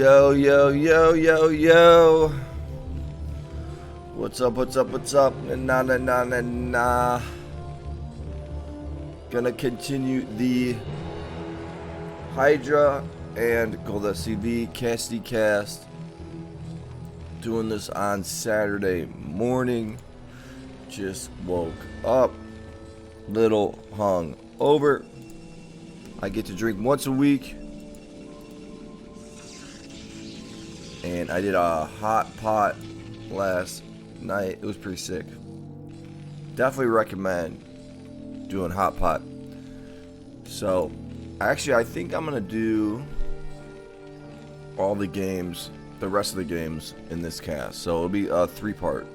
Yo, yo, yo, yo, yo. What's up, what's up, what's up? Nah, nah, nah, nah, nah. Gonna continue the HYDRA and GOLDSCV casty cast. Doing this on Saturday morning. Just woke up. Little hung over. I get to drink once a week. And I did a hot pot last night. It was pretty sick. Definitely recommend doing hot pot. So, actually, I think I'm going to do all the games, the rest of the games in this cast. So, it'll be a 3-part.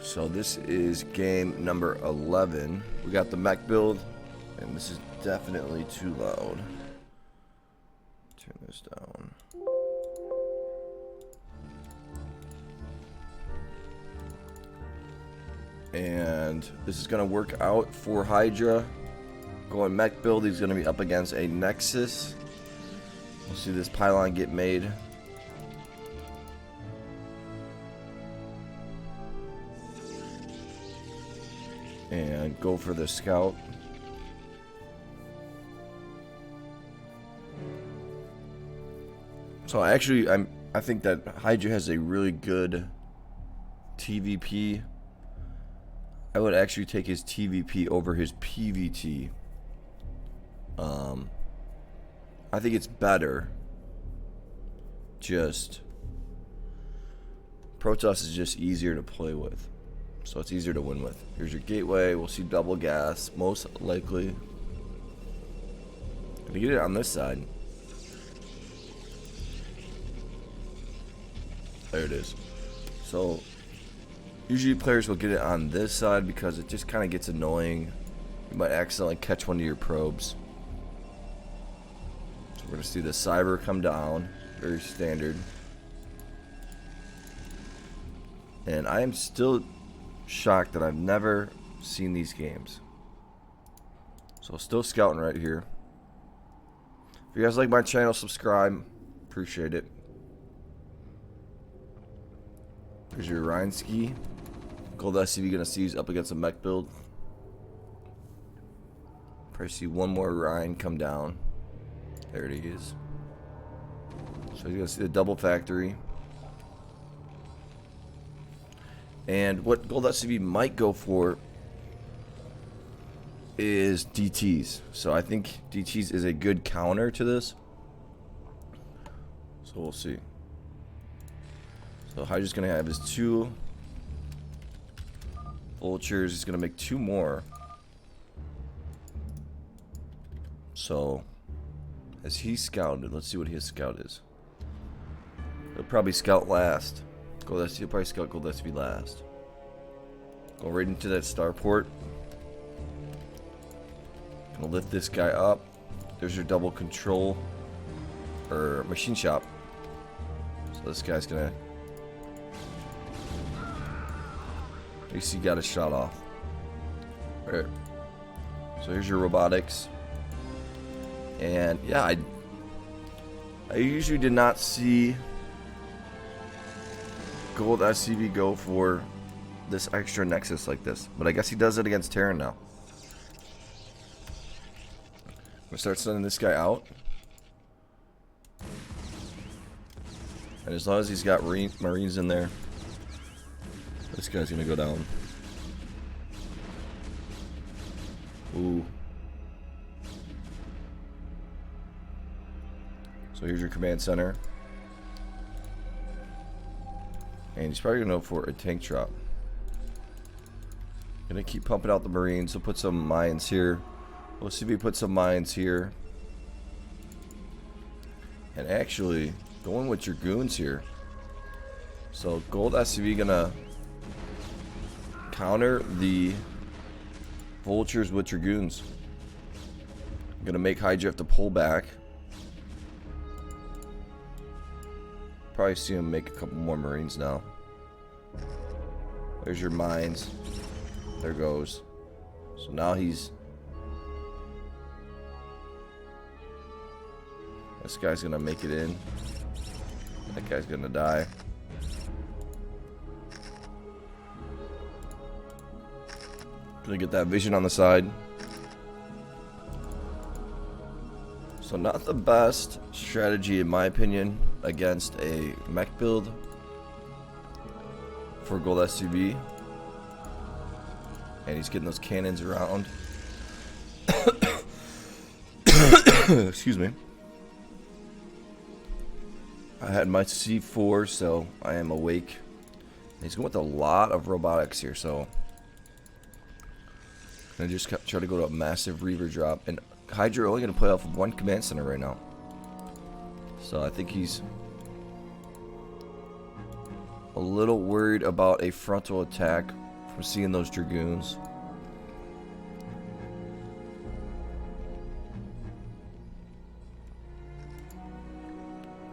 So, this is game number 11. We got the mech build, and this is definitely too loud. Turn this down. And this is going to work out for HYDRA. Going mech build, he's going to be up against a Nexus. We'll see this pylon get made. And go for the scout. So actually, I think that HYDRA has a really good TVP. I would actually take his TVP over his PVT. I think it's better. Just Protoss is just easier to play with, so it's easier to win with. Here's your gateway. We'll see double gas most likely. Gonna get it on this side. There it is. So usually players will get it on this side because it just kind of gets annoying. You might accidentally catch one of your probes. So we're going to see the cyber come down. Very standard. And I am still shocked that I've never seen these games. So still scouting right here. If you guys like my channel, subscribe. Appreciate it. There's your Rhineski. GOLDSCV gonna see he's up against a mech build. Probably see one more Rhine come down. There it is. So you're gonna see the double factory. And what GOLDSCV might go for is DTs. So I think DTs is a good counter to this. So we'll see. So HYDRA's gonna have his 2 vultures. He's gonna make 2 more. So as he scouted, let's see what his scout is. He'll probably scout last. He'll probably scout GOLDSCV last. Go right into that starport. Gonna lift this guy up. There's your double control or machine shop. So this guy's gonna. At least he got a shot off. Right. So here's your robotics. And yeah, I usually did not see GOLDSCV go for this extra Nexus like this. But I guess he does it against Terran now. I'm gonna start sending this guy out. And as long as he's got Marines in there, this guy's gonna go down. Ooh. So here's your command center. And he's probably gonna go for a tank drop. Gonna keep pumping out the Marines. He'll put some mines here. We'll see if he puts some mines here. And actually, going with your goons here. So GOLDSCV gonna counter the vultures with dragoons. I'm gonna make HYDRA have to pull back. Probably see him make a couple more Marines now. There's your mines. There goes. So now he's This guy's gonna make it in. That guy's gonna die. Gonna get that vision on the side. So not the best strategy in my opinion against a mech build for GOLDSCV. And he's getting those cannons around. Excuse me. I had my C4, so I am awake. He's going with a lot of robotics here, so I just try to go to a massive Reaver drop. And HYDRA only going to play off of one command center right now. So I think he's a little worried about a frontal attack from seeing those Dragoons.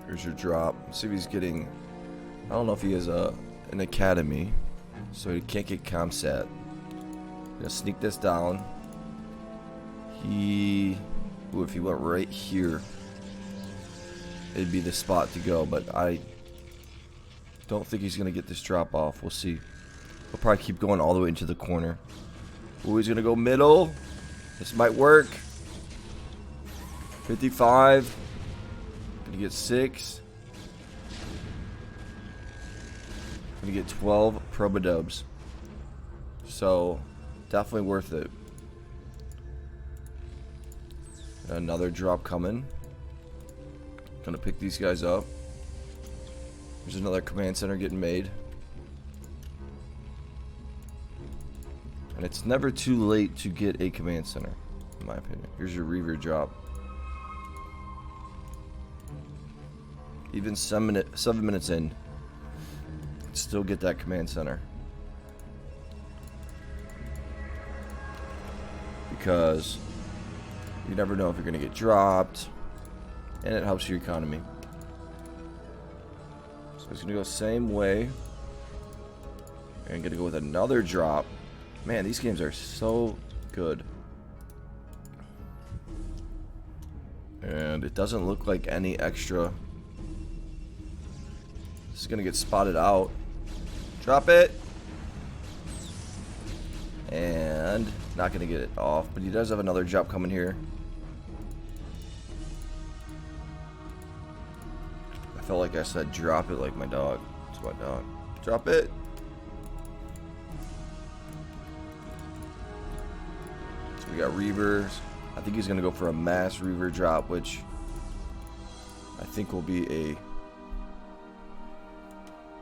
Here's your drop. Let's see if he's getting... I don't know if he has an academy, so he can't get ComSat. Gonna sneak this down. Ooh, if he went right here, it'd be the spot to go, but I don't think he's gonna get this drop off. We'll see. He'll probably keep going all the way into the corner. Ooh, he's gonna go middle. This might work. 55. Gonna get 6. Gonna get 12 probodubs. So definitely worth it. Another drop coming. Gonna pick these guys up. There's another command center getting made. And it's never too late to get a command center, in my opinion. Here's your Reaver drop. Even 7 minutes in, still get that command center. Because you never know if you're going to get dropped, and it helps your economy. So it's going to go the same way. And going to go with another drop. Man, these games are so good. And it doesn't look like any extra. This is going to get spotted out. Drop it. And not going to get it off, but he does have another drop coming here. I felt like I said drop it like my dog. It's my dog. Drop it. So we got Reavers. I think he's going to go for a mass Reaver drop, which I think will be a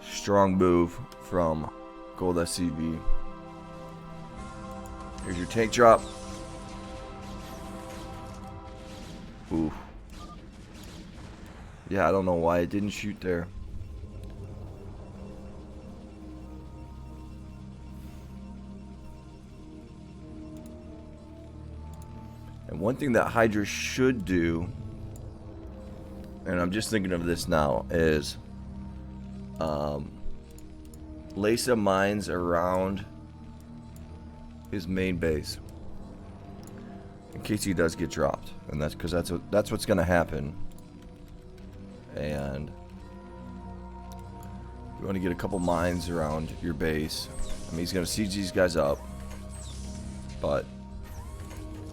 strong move from GOLDSCV. Here's your tank drop. Ooh. Yeah, I don't know why it didn't shoot there. And one thing that HYDRA should do, and I'm just thinking of this now, is lay some mines around his main base in case he does get dropped, and that's because that's what's gonna happen. And you want to get a couple mines around your base. I mean, he's gonna siege these guys up, but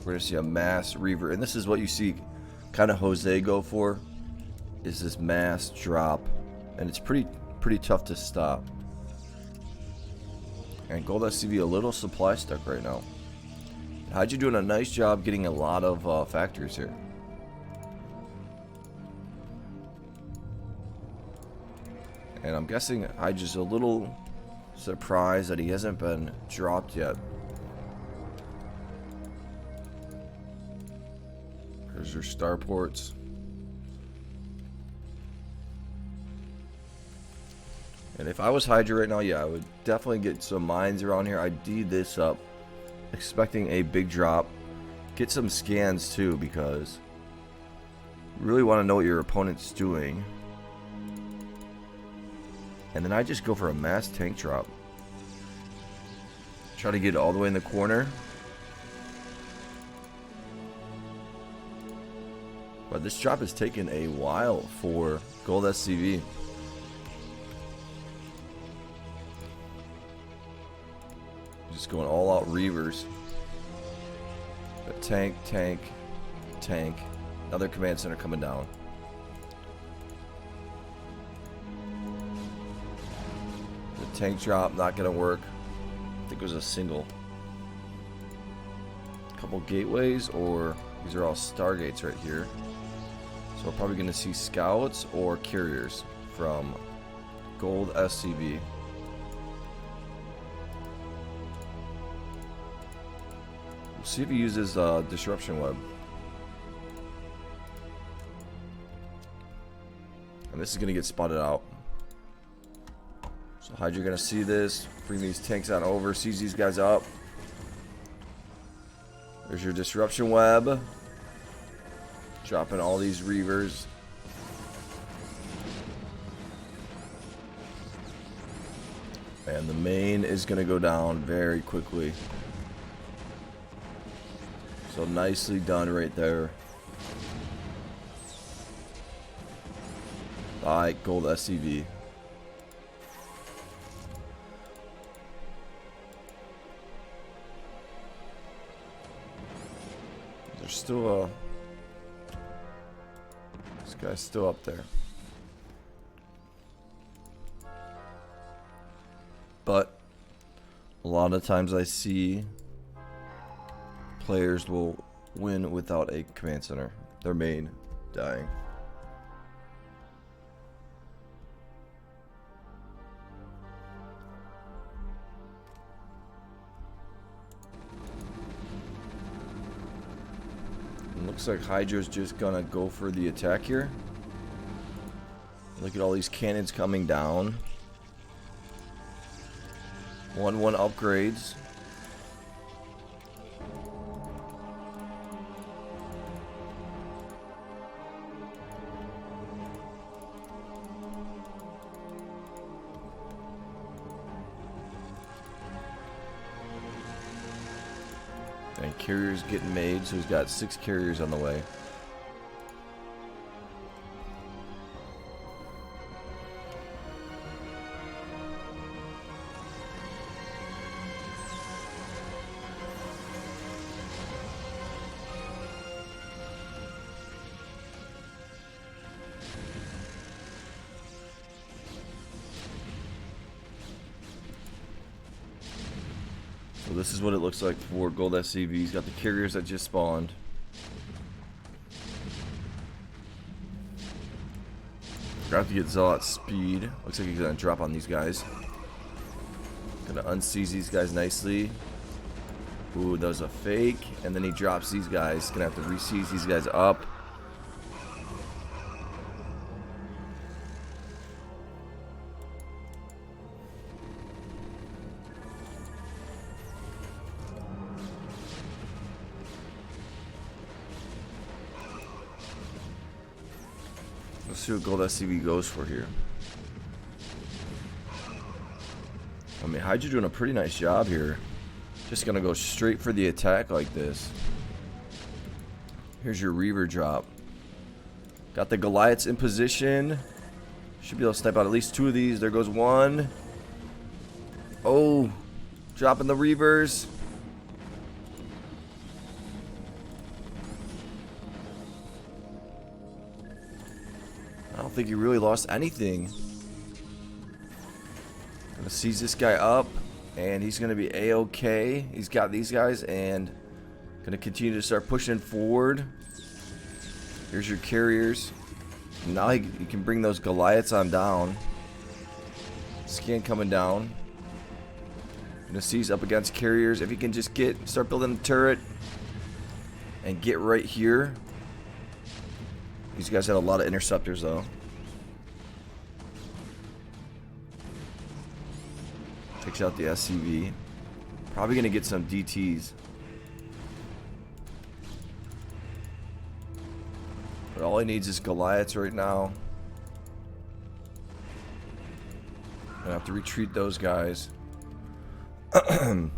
we're gonna see a mass Reaver, and this is what you see kind of Jose go for, is this mass drop, and it's pretty tough to stop. And GOLDSCV a little supply stuck right now. HYDRA doing a nice job getting a lot of factories here. And I'm guessing HYDRA's a little surprised that he hasn't been dropped yet. There's your starports. And if I was HYDRA right now, yeah, I would definitely get some mines around here. I'd D this up, expecting a big drop. Get some scans too, because you really want to know what your opponent's doing. And then I just go for a mass tank drop. Try to get it all the way in the corner. But this drop has taken a while for GOLDSCV. Just going all out Reavers. Tank, tank, tank. Another command center coming down. The tank drop not gonna work. I think it was a single. Couple gateways, or these are all stargates right here. So we're probably gonna see scouts or carriers from GOLDSCV. We'll see if he uses disruption web. And this is gonna get spotted out. So Hydra gonna see this, bring these tanks on over, sees these guys up. There's your disruption web. Dropping all these Reavers. And the main is gonna go down very quickly. So nicely done right there. Alright, GOLDSCV. There's still a... This guy's still up there. But a lot of times I see players will win without a command center. Their main dying. It looks like Hydra's just gonna go for the attack here. Look at all these cannons coming down. 1-1 upgrades. And carriers getting made, so he's got 6 carriers on the way. So this is what it looks like for GOLDSCV. He's got the carriers that just spawned. Got to get Zealot speed. Looks like he's gonna drop on these guys. Gonna unseize these guys nicely. Ooh, that was a fake. And then he drops these guys. Gonna have to reseize these guys up. Let's see what GOLDSCV goes for here. I mean, Hydra doing a pretty nice job here. Just gonna go straight for the attack like this. Here's your Reaver drop. Got the Goliaths in position. Should be able to snipe out at least 2 of these. There goes one. Oh, dropping the Reavers. I don't think he really lost anything. Gonna seize this guy up, and he's gonna be a-okay. He's got these guys, and gonna continue to start pushing forward. Here's your carriers. Now he can bring those Goliaths on down. Scan coming down. Gonna seize up against carriers. If he can just start building a turret and get right here. These guys had a lot of interceptors though. Takes out the SCV. Probably gonna get some DTs. But all he needs is Goliaths right now. Gonna have to retreat those guys. And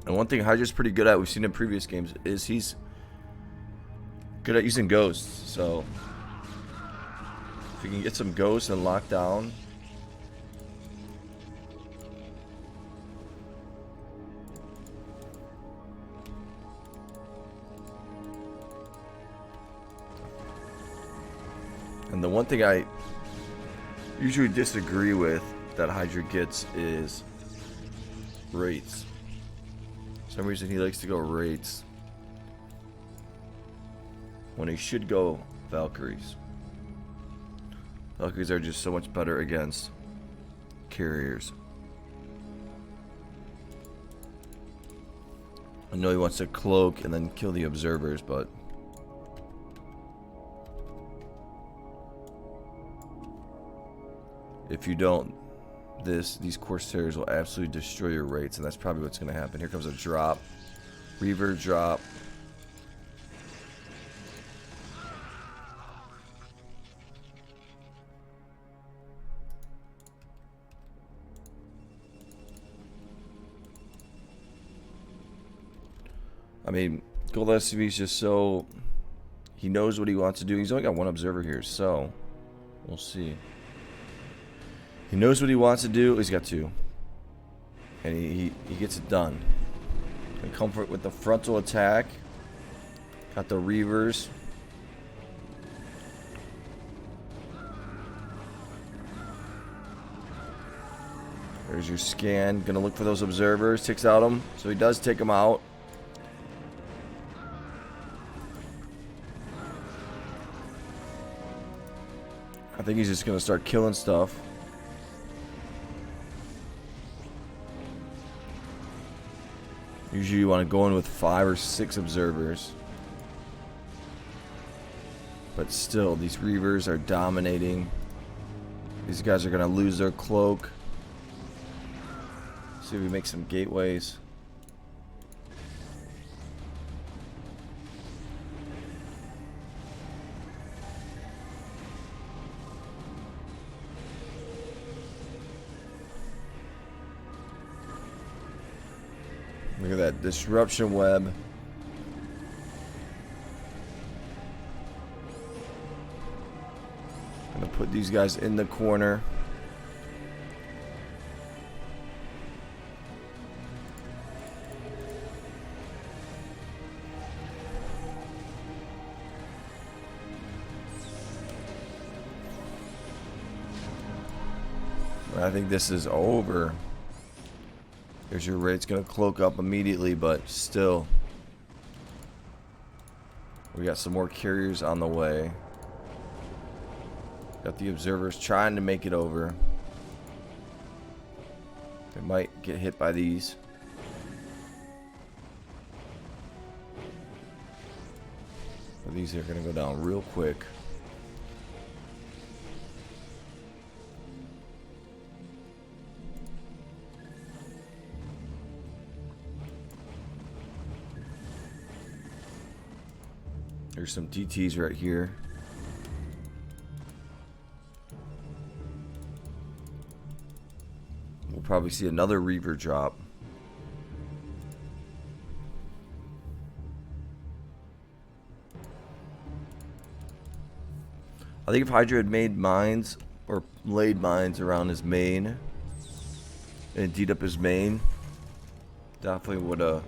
one thing Hydra's pretty good at, we've seen in previous games, is he's good at using ghosts, so if you can get some ghosts and lock down. And the one thing I usually disagree with that Hydra gets is rates. For some reason he likes to go rates when he should go Valkyries. Valkyries are just so much better against carriers. I know he wants to cloak and then kill the observers, but if you don't, these Corsairs will absolutely destroy your rates, and that's probably what's going to happen. Here comes a drop. Reaver drop. I mean, GOLDSCV is just so... he knows what he wants to do. He's only got one observer here, so we'll see. He knows what he wants to do. He's got two. And he gets it done. And comfort with the frontal attack. Got the Reavers. There's your scan. Gonna look for those observers. Takes out them. So he does take them out. I think he's just gonna start killing stuff. Usually you want to go in with 5 or 6 observers. But still, these Reavers are dominating. These guys are going to lose their cloak. See if we make some gateways. Look at that disruption web. Gonna put these guys in the corner. I think this is over. There's your rate's gonna cloak up immediately, but still. We got some more carriers on the way. Got the observers trying to make it over. They might get hit by these. But these are gonna go down real quick. There's some DTs right here. We'll probably see another Reaver drop. I think if Hydra had made mines or laid mines around his main and D'd up his main, definitely would have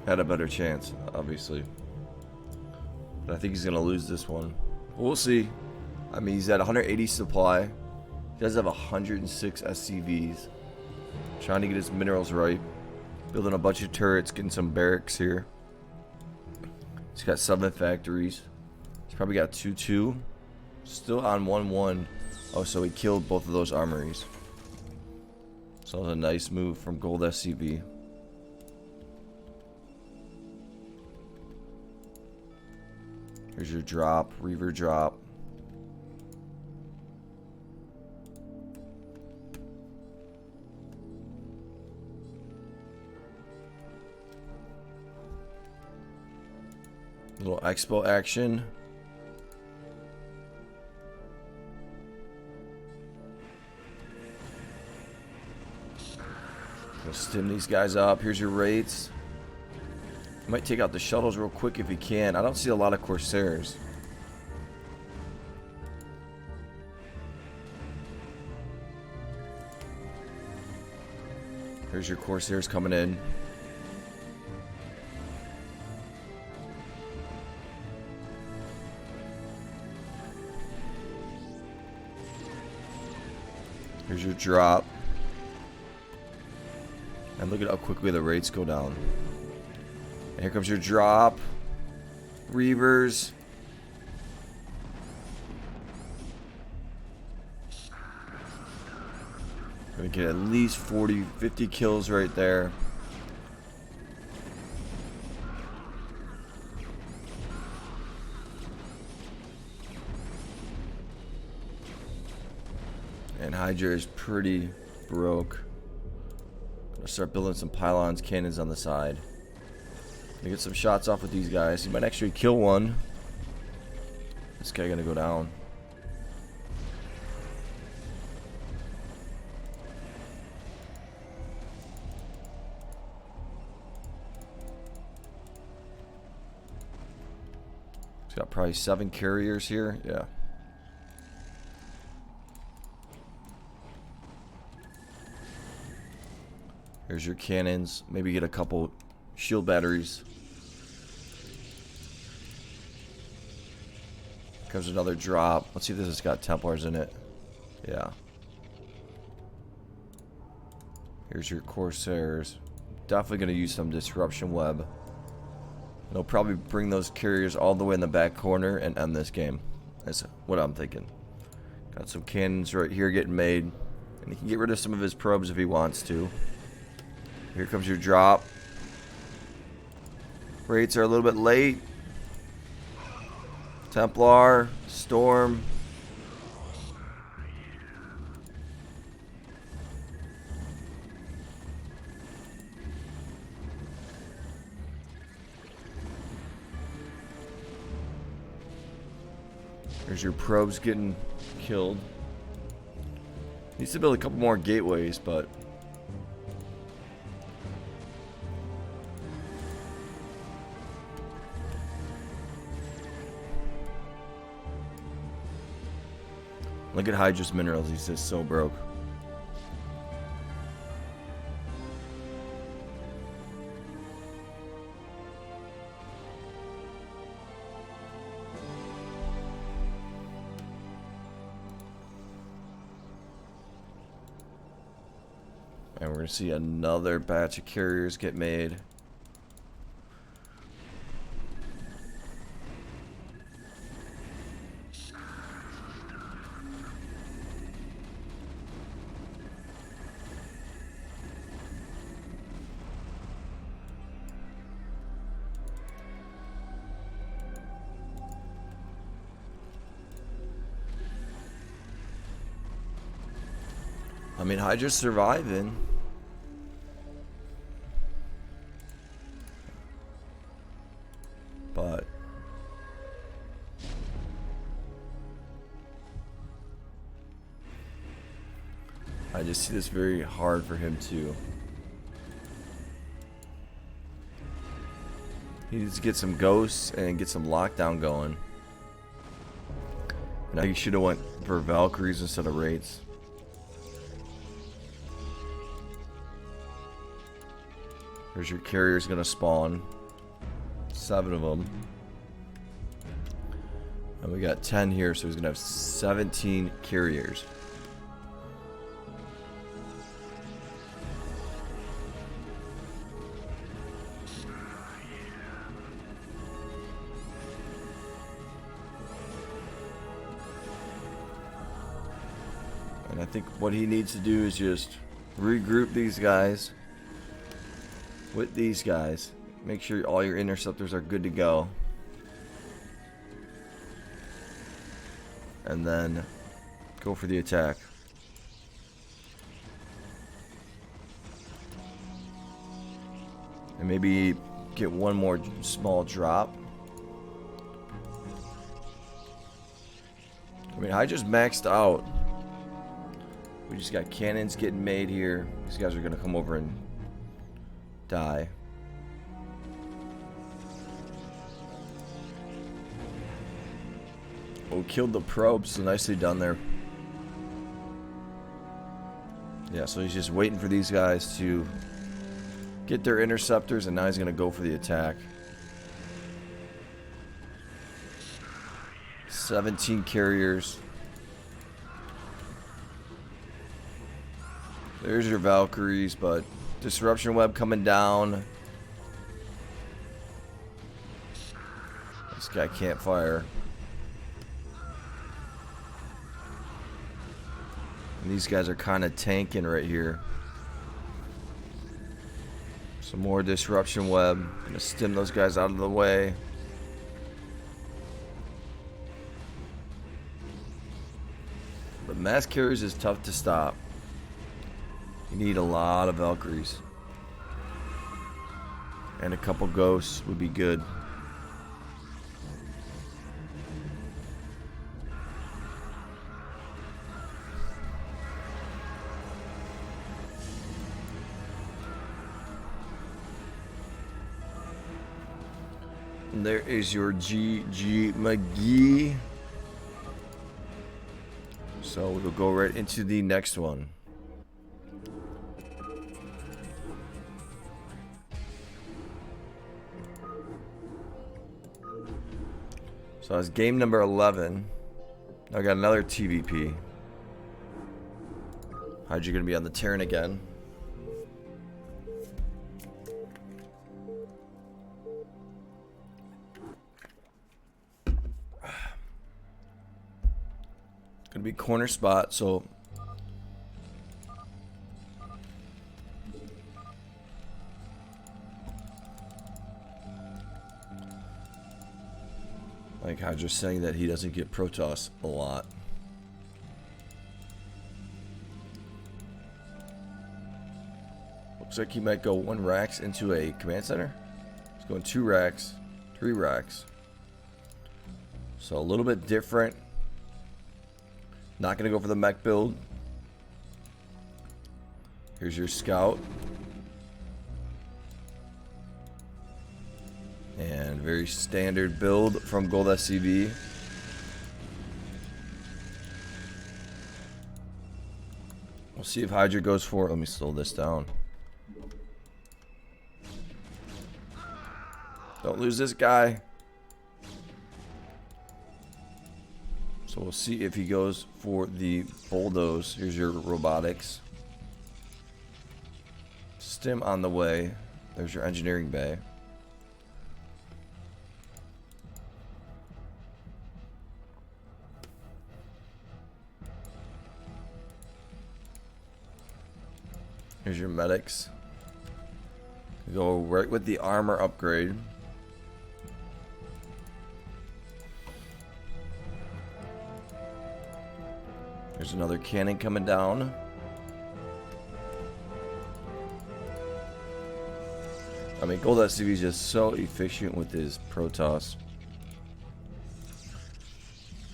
had a better chance, obviously. But I think he's gonna lose this one. We'll see. I mean, he's at 180 supply. He does have 106 SCVs. Trying to get his minerals right. Building a bunch of turrets, getting some barracks here. He's got 7 factories. He's probably got 2-2. Still on 1-1. Oh, so he killed both of those armories. So that was a nice move from GOLDSCV. Here's your drop, Reaver drop. Little expo action. Gonna stim these guys up. Here's your rates. Might take out the shuttles real quick if he can. I don't see a lot of Corsairs. Here's your Corsairs coming in. Here's your drop. And look at how quickly the rates go down. And here comes your drop. Reavers. Gonna get at least 40, 50 kills right there. And Hydra is pretty broke. Gonna start building some pylons, cannons on the side. Gonna get some shots off with these guys. He might actually kill one. This guy gonna go down. He's got probably 7 carriers here. Yeah. Here's your cannons. Maybe get a couple shield batteries. Comes another drop. Let's see if this has got Templars in it. Yeah. Here's your Corsairs. Definitely going to use some disruption web. They'll probably bring those carriers all the way in the back corner and end this game. That's what I'm thinking. Got some cannons right here getting made. And he can get rid of some of his probes if he wants to. Here comes your drop. Rates are a little bit late. Templar, Storm. There's your probes getting killed. Needs to build a couple more gateways, but look at Hydra's minerals. He's just so broke. And we're going to see another batch of carriers get made. I mean, Hydra's surviving. But I just see this very hard for him to. He needs to get some ghosts and get some lockdown going. Now he should have went for Valkyries instead of Wraiths. Here's your carriers gonna spawn. 7 of them. And we got 10 here, so he's gonna have 17 carriers. And I think what he needs to do is just regroup these guys with these guys. Make sure all your interceptors are good to go. And then go for the attack. And maybe get one more small drop. I mean, I just maxed out. We just got cannons getting made here. These guys are going to come over and die. Oh, killed the probe, so nicely done there. Yeah, so he's just waiting for these guys to get their interceptors, and now he's going to go for the attack. 17 carriers. There's your Valkyries, but disruption web coming down. This guy can't fire. And these guys are kind of tanking right here. Some more disruption web. Gonna stem those guys out of the way. But mass carriers is tough to stop. You need a lot of Valkyries. And a couple ghosts would be good. And there is your GG McGee. So we'll go right into the next one. So that's game number 11. I got another TVP. Hydra gonna be on the turn again. Gonna be corner spot, so like Hydra's saying that he doesn't get Protoss a lot. Looks like he might go 1 racks into a command center. He's going 2 racks, 3 racks. So a little bit different. Not going to go for the mech build. Here's your scout. And very standard build from GOLDSCV. We'll see if Hydra goes for it. Let me slow this down. Don't lose this guy. So we'll see if he goes for the bulldoze. Here's your robotics. Stim on the way. There's your engineering bay. Here's your medics. Go right with the armor upgrade. There's another cannon coming down. I mean, GOLDSCV is just so efficient with his Protoss.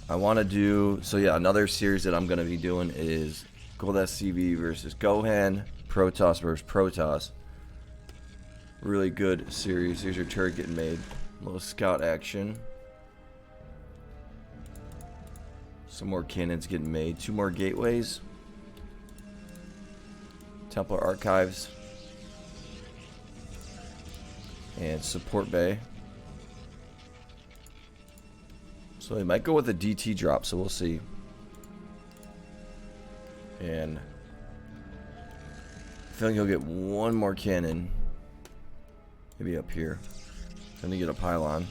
I want to do, so yeah, another series that I'm going to be doing is GOLDSCV versus Gohan, Protoss versus Protoss. Really good series. Here's your turret getting made. A little scout action. Some more cannons getting made. 2 more gateways. Templar archives. And support bay. So they might go with a DT drop, so we'll see. And I feel like he'll get 1 more cannon. Maybe up here. Then to get a pylon.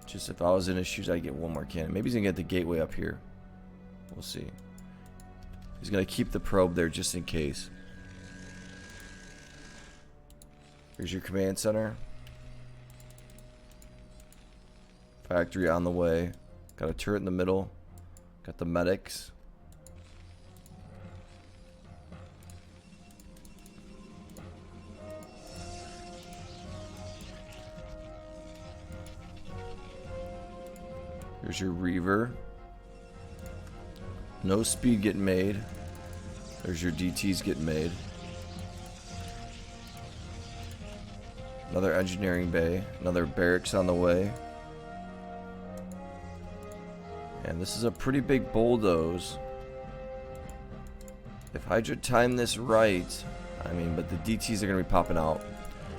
Just if I was in his shoes, I'd get 1 more cannon. Maybe he's gonna get the gateway up here. We'll see. He's gonna keep the probe there just in case. Here's your command center. Factory on the way. Got a turret in the middle. Got the medics. Here's your Reaver. No speed getting made. There's your DTs getting made. Another engineering bay. Another barracks on the way. And this is a pretty big bulldoze. If Hydra timed this right, I mean, but the DTs are going to be popping out.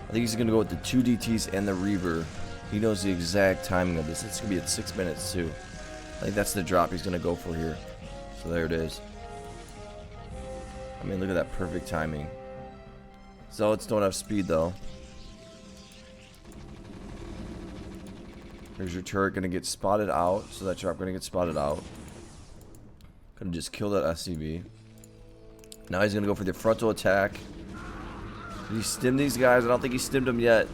I think he's going to go with the 2 DTs and the Reaver. He knows the exact timing of this. It's going to be at 6 minutes too. I think that's the drop he's going to go for here. So there it is. I mean, look at that perfect timing. Zealots don't have speed though. Here's your turret going to get spotted out. So that drop going to get spotted out. Going to just kill that SCV. Now he's going to go for the frontal attack. Did he stim these guys? I don't think he stimmed them yet.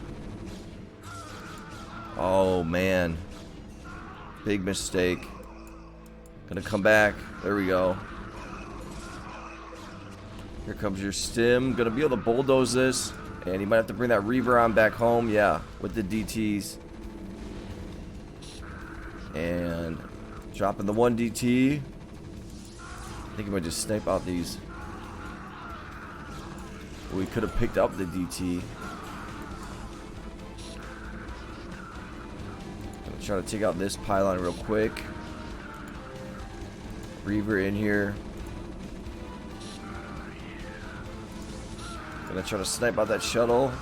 Oh, man. Big mistake. Gonna come back. There we go. Here comes your stim. Gonna be able to bulldoze this. And he might have to bring that Reaver on back home. Yeah, with the DTs. And dropping the 1 DT. I think he might just snipe out these. We could have picked up the DT. Gonna try to take out this pylon real quick. Reaver in here. Gonna try to snipe out that shuttle.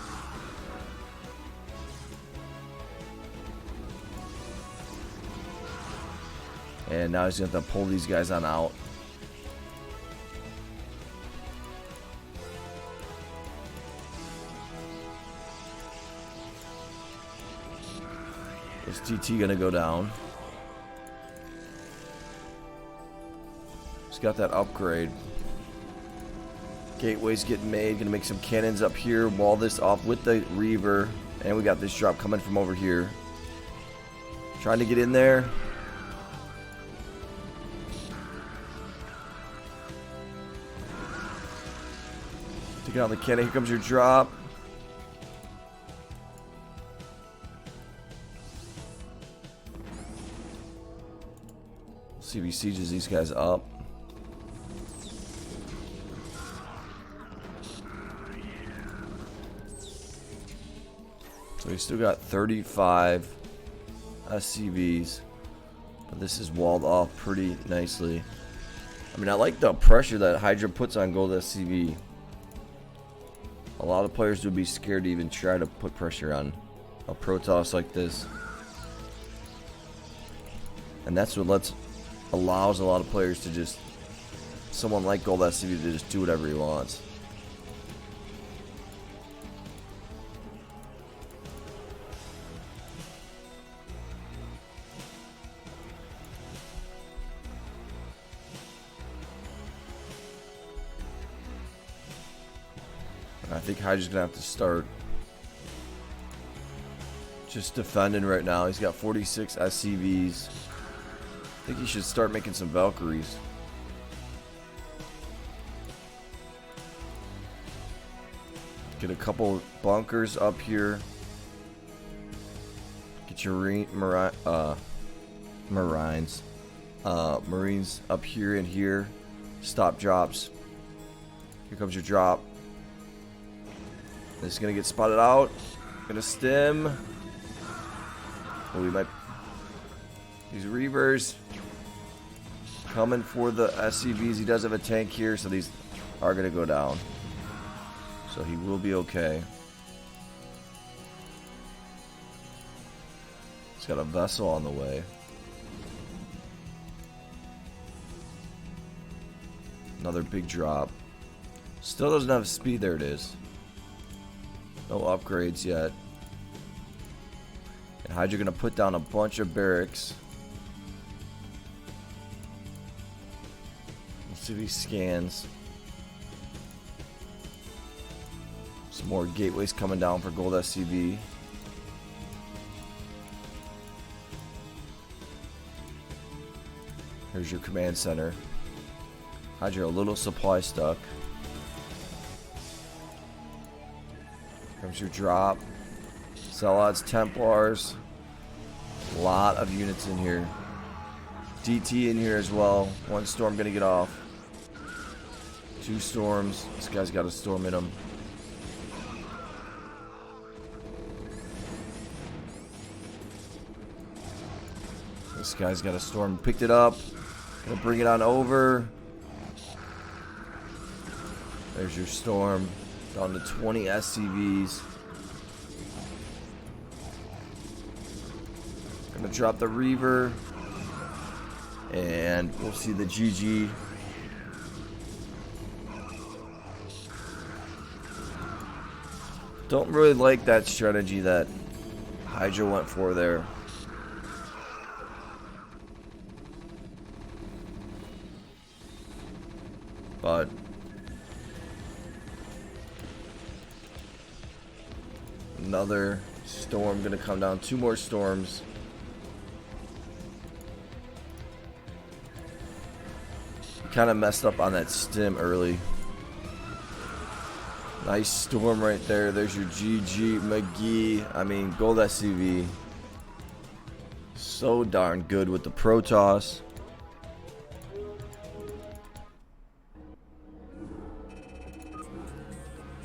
And now he's gonna have to pull these guys on out. Is DT gonna go down? He's got that upgrade. Gateway's getting made. Gonna make some cannons up here. Wall this off with the Reaver. And we got this drop coming from over here. Trying to get in there. Taking out the cannon. Here comes your drop. See if he sieges these guys up. So he's still got 35 SCVs. But this is walled off pretty nicely. I mean, I like the pressure that Hydra puts on GOLDSCV. A lot of players would be scared to even try to put pressure on a Protoss like this. And that's what allows a lot of players to just, someone like GOLDSCV to just do whatever he wants. I think Hydra's gonna have to start just defending right now. He's got 46 SCVs. I think he should start making some Valkyries. Get a couple bunkers up here. Get your Marines up here and here. Stop drops. Here comes your drop. This is gonna get spotted out. Gonna stim. Oh, we might. These Reavers coming for the SCVs. He does have a tank here, so these are gonna go down. So he will be okay. He's got a vessel on the way. Another big drop. Still doesn't have speed. There it is. No upgrades yet. And Hydra gonna put down a bunch of barracks. Let's see if he scans. Some more gateways coming down for GOLDSCV. Here's your command center. Hydra a little supply stuck. Comes your drop. Zealots, Templars. A lot of units in here. DT in here as well. One storm gonna get off. 2 storms. This guy's got a storm in him. This guy's got a storm. Picked it up. Gonna bring it on over. There's your storm. Down to 20 SCVs. Gonna drop the Reaver. And we'll see the GG. Don't really like that strategy that Hydra went for there. But another storm gonna come down. 2 more storms. Kind of messed up on that stim early. Nice storm right there. There's your GG McGee. I mean, GOLDSCV. So darn good with the Protoss.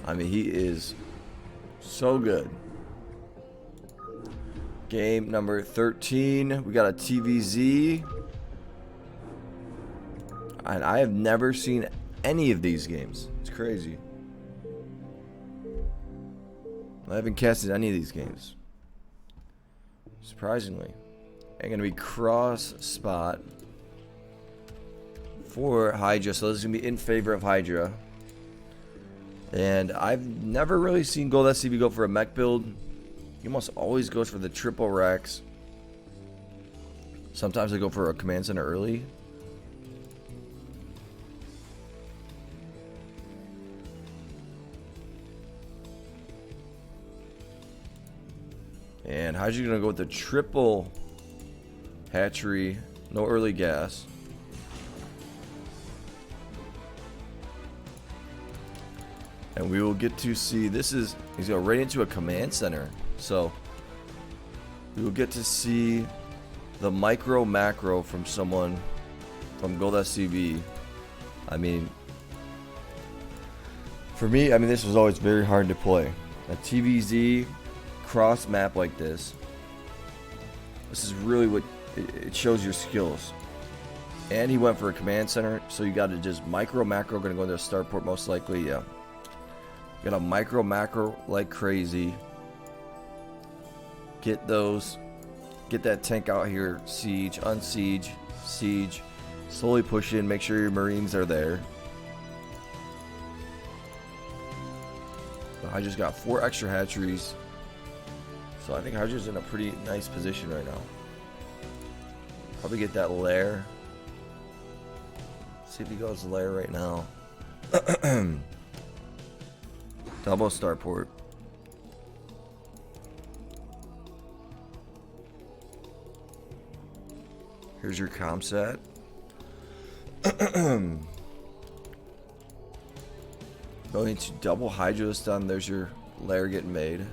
I mean, he is so good. Game number 13. We got a TVZ. And I have never seen any of these games. It's crazy. I haven't casted any of these games. Surprisingly. I'm going to be cross spot for Hydra. So this is going to be in favor of Hydra. And I've never really seen GOLDSCV go for a mech build. He almost always goes for the triple Rex. Sometimes they go for a command center early. And how's you gonna go with the triple hatchery, no early gas. And we will get to see, he's going right into a command center. So we will get to see the micro macro from someone from GOLDSCV. I mean, for me, I mean, this was always very hard to play. A TVZ cross map like this. This is really what it shows your skills. And he went for a command center, so you got to just micro macro. Going to go into a starport most likely, yeah. Got a micro macro like crazy. Get that tank out here. Siege, unsiege, siege. Slowly push in. Make sure your Marines are there. I just got 4 extra hatcheries, so I think Hydra's in a pretty nice position right now. Probably get that lair. See if he goes lair right now. Double starport. Here's your comm set. Going to double Hydra this done. There's your lair getting made.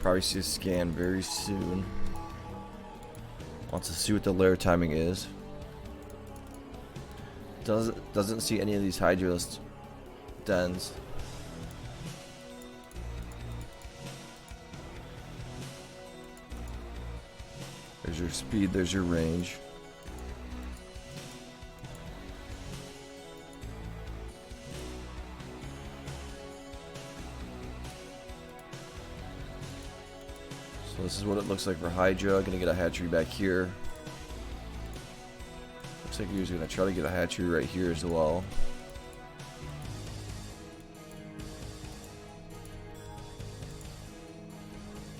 Probably see a scan very soon. Wants to see what the lair timing is. Doesn't see any of these Hydralist dens. There's your speed, there's your range. So this is what it looks like for Hydra. Gonna get a hatchery back here. Looks like he was gonna try to get a hatchery right here as well.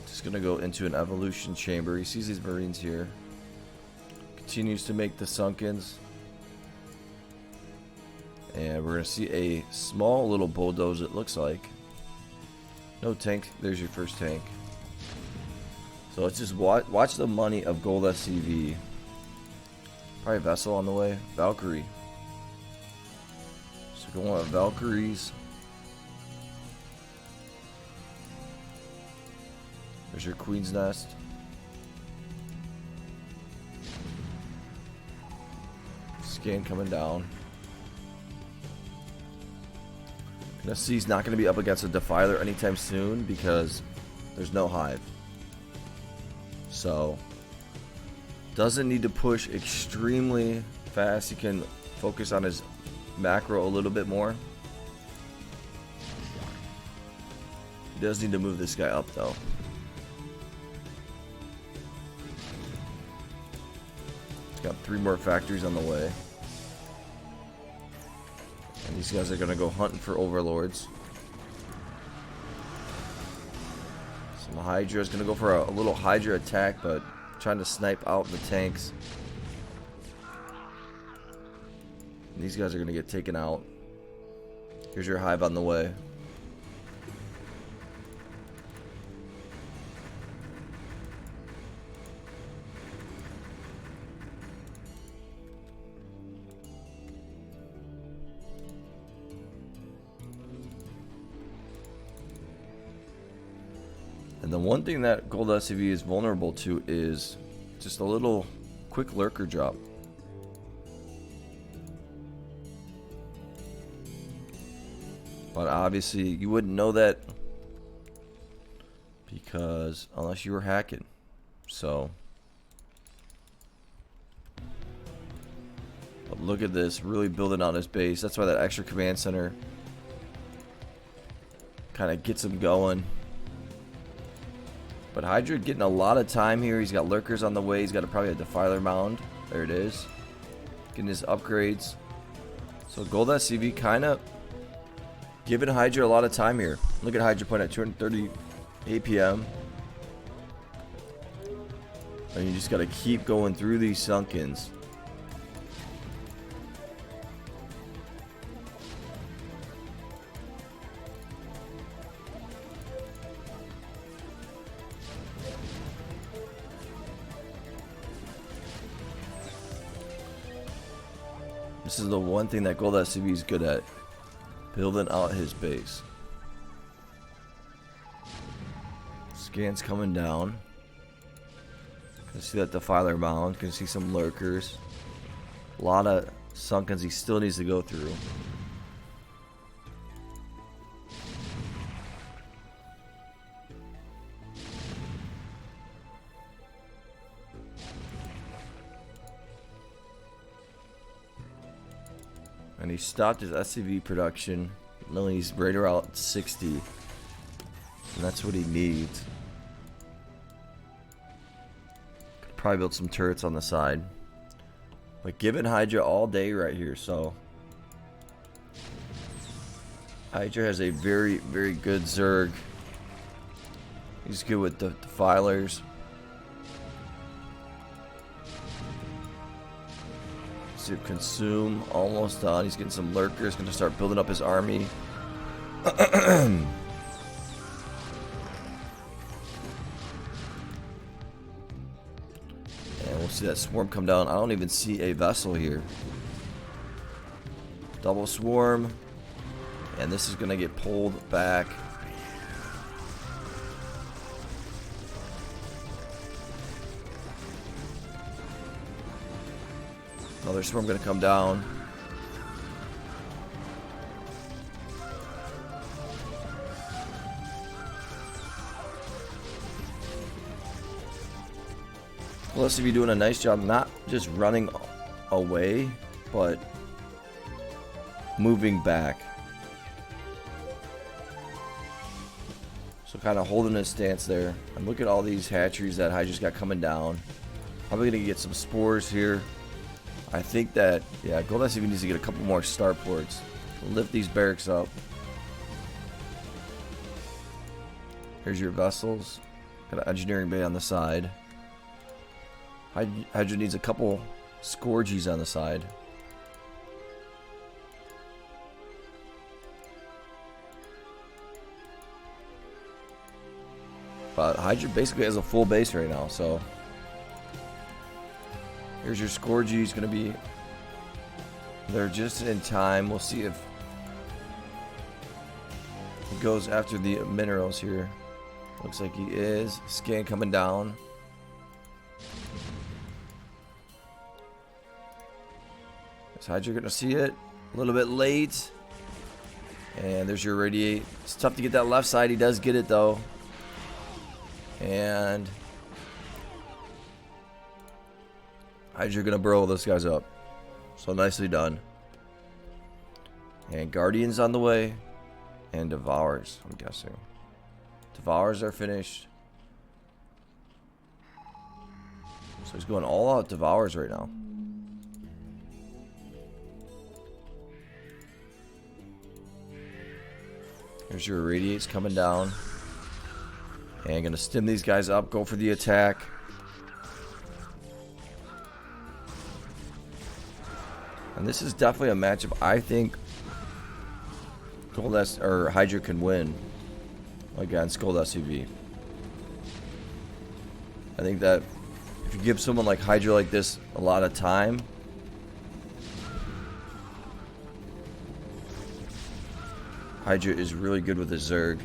Just gonna go into an evolution chamber. He sees these Marines here. Continues to make the sunkens. And we're gonna see a small little bulldoze, it looks like. No tank. There's your first tank. So let's just watch the money of GOLDSCV. Probably a vessel on the way. Valkyrie. So going with Valkyries. There's your Queen's Nest. Scan coming down. Gonna see he's not gonna be up against a Defiler anytime soon because there's no hive. So doesn't need to push extremely fast. He can focus on his macro a little bit more. He does need to move this guy up though. He's got 3 more factories on the way. And these guys are gonna go hunting for overlords. Some Hydra is gonna go for a little Hydra attack, but trying to snipe out the tanks. And these guys are gonna get taken out. Here's your hive on the way. And the one thing that GOLDSCV is vulnerable to is just a little quick lurker drop. But obviously you wouldn't know that because unless you were hacking. So but look at this, really building on his base. That's why that extra command center kind of gets him going. But Hydra getting a lot of time here. He's got lurkers on the way. He's got probably a Defiler mound. There it is. Getting his upgrades. So GOLDSCV kind of giving Hydra a lot of time here. Look at Hydra point at 230 APM. And you just got to keep going through these sunkens. This is the one thing that GOLDSCV is good at. Building out his base. Scans coming down. Can see that Defiler mound. Can see some lurkers. A lot of sunkens he still needs to go through. And he stopped his SCV production. He's right around 60. And that's what he needs. Could probably build some turrets on the side. But giving Hydra all day right here, so Hydra has a very, very good Zerg. He's good with the Defilers. Consume almost done. He's getting some lurkers. Going to start building up his army. And we'll see that swarm come down. I don't even see a vessel here. Double swarm, and this is going to get pulled back. Another swarm going to come down. GOLDSCV doing a nice job, not just running away, but moving back. So kind of holding his stance there. And look at all these hatcheries that Hydra's got coming down. Probably going to get some spores here. I think that, yeah, GOLDSCV needs to get a couple more starports. Lift these barracks up. Here's your vessels. Got an engineering bay on the side. Hydra needs a couple Scourges on the side. But Hydra basically has a full base right now, so here's your Scourges, gonna be there just in time. We'll see if he goes after the minerals here. Looks like he is. Scan coming down. So Hydra gonna see it a little bit late. And there's your radiate. It's tough to get that left side. He does get it though. And Hydra gonna burrow those guys up. So nicely done. And Guardians on the way. And Devours, I'm guessing. Devours are finished. So he's going all out Devours right now. Here's your Irradiates coming down. And gonna stim these guys up, go for the attack. And this is definitely a matchup I think Hydra can win against GOLDSCV. I think that if you give someone like Hydra like this a lot of time, Hydra is really good with his Zerg,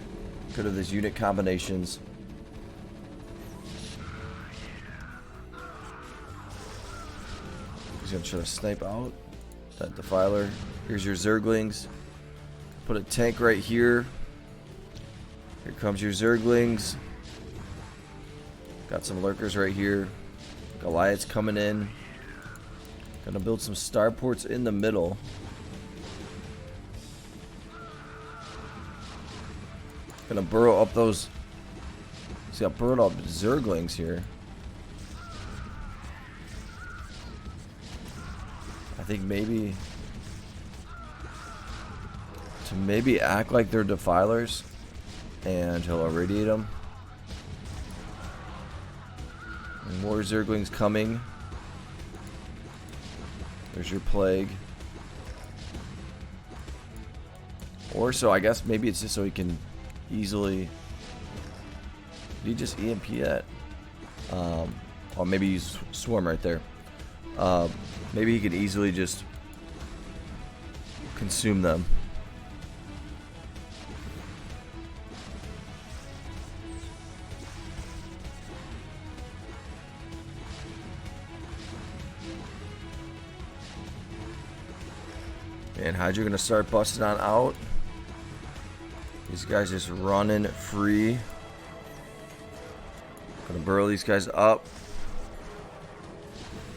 good with his unit combinations. He's gonna try to snipe out that Defiler. Here's your Zerglings. Put a tank right here. Here comes your Zerglings. Got some lurkers right here. Goliath's coming in. Gonna build some starports in the middle. Gonna burrow up those. He's got burrowed up Zerglings here. I think maybe to maybe act like they're Defilers, and he'll irradiate them. And more Zerglings coming. There's your Plague. Or so I guess maybe it's just so he can easily. Did he just EMP it? Or maybe he's Swarm right there. Maybe he could easily just consume them. And Hydra gonna start busting on out. These guys just running free. Gonna burrow these guys up.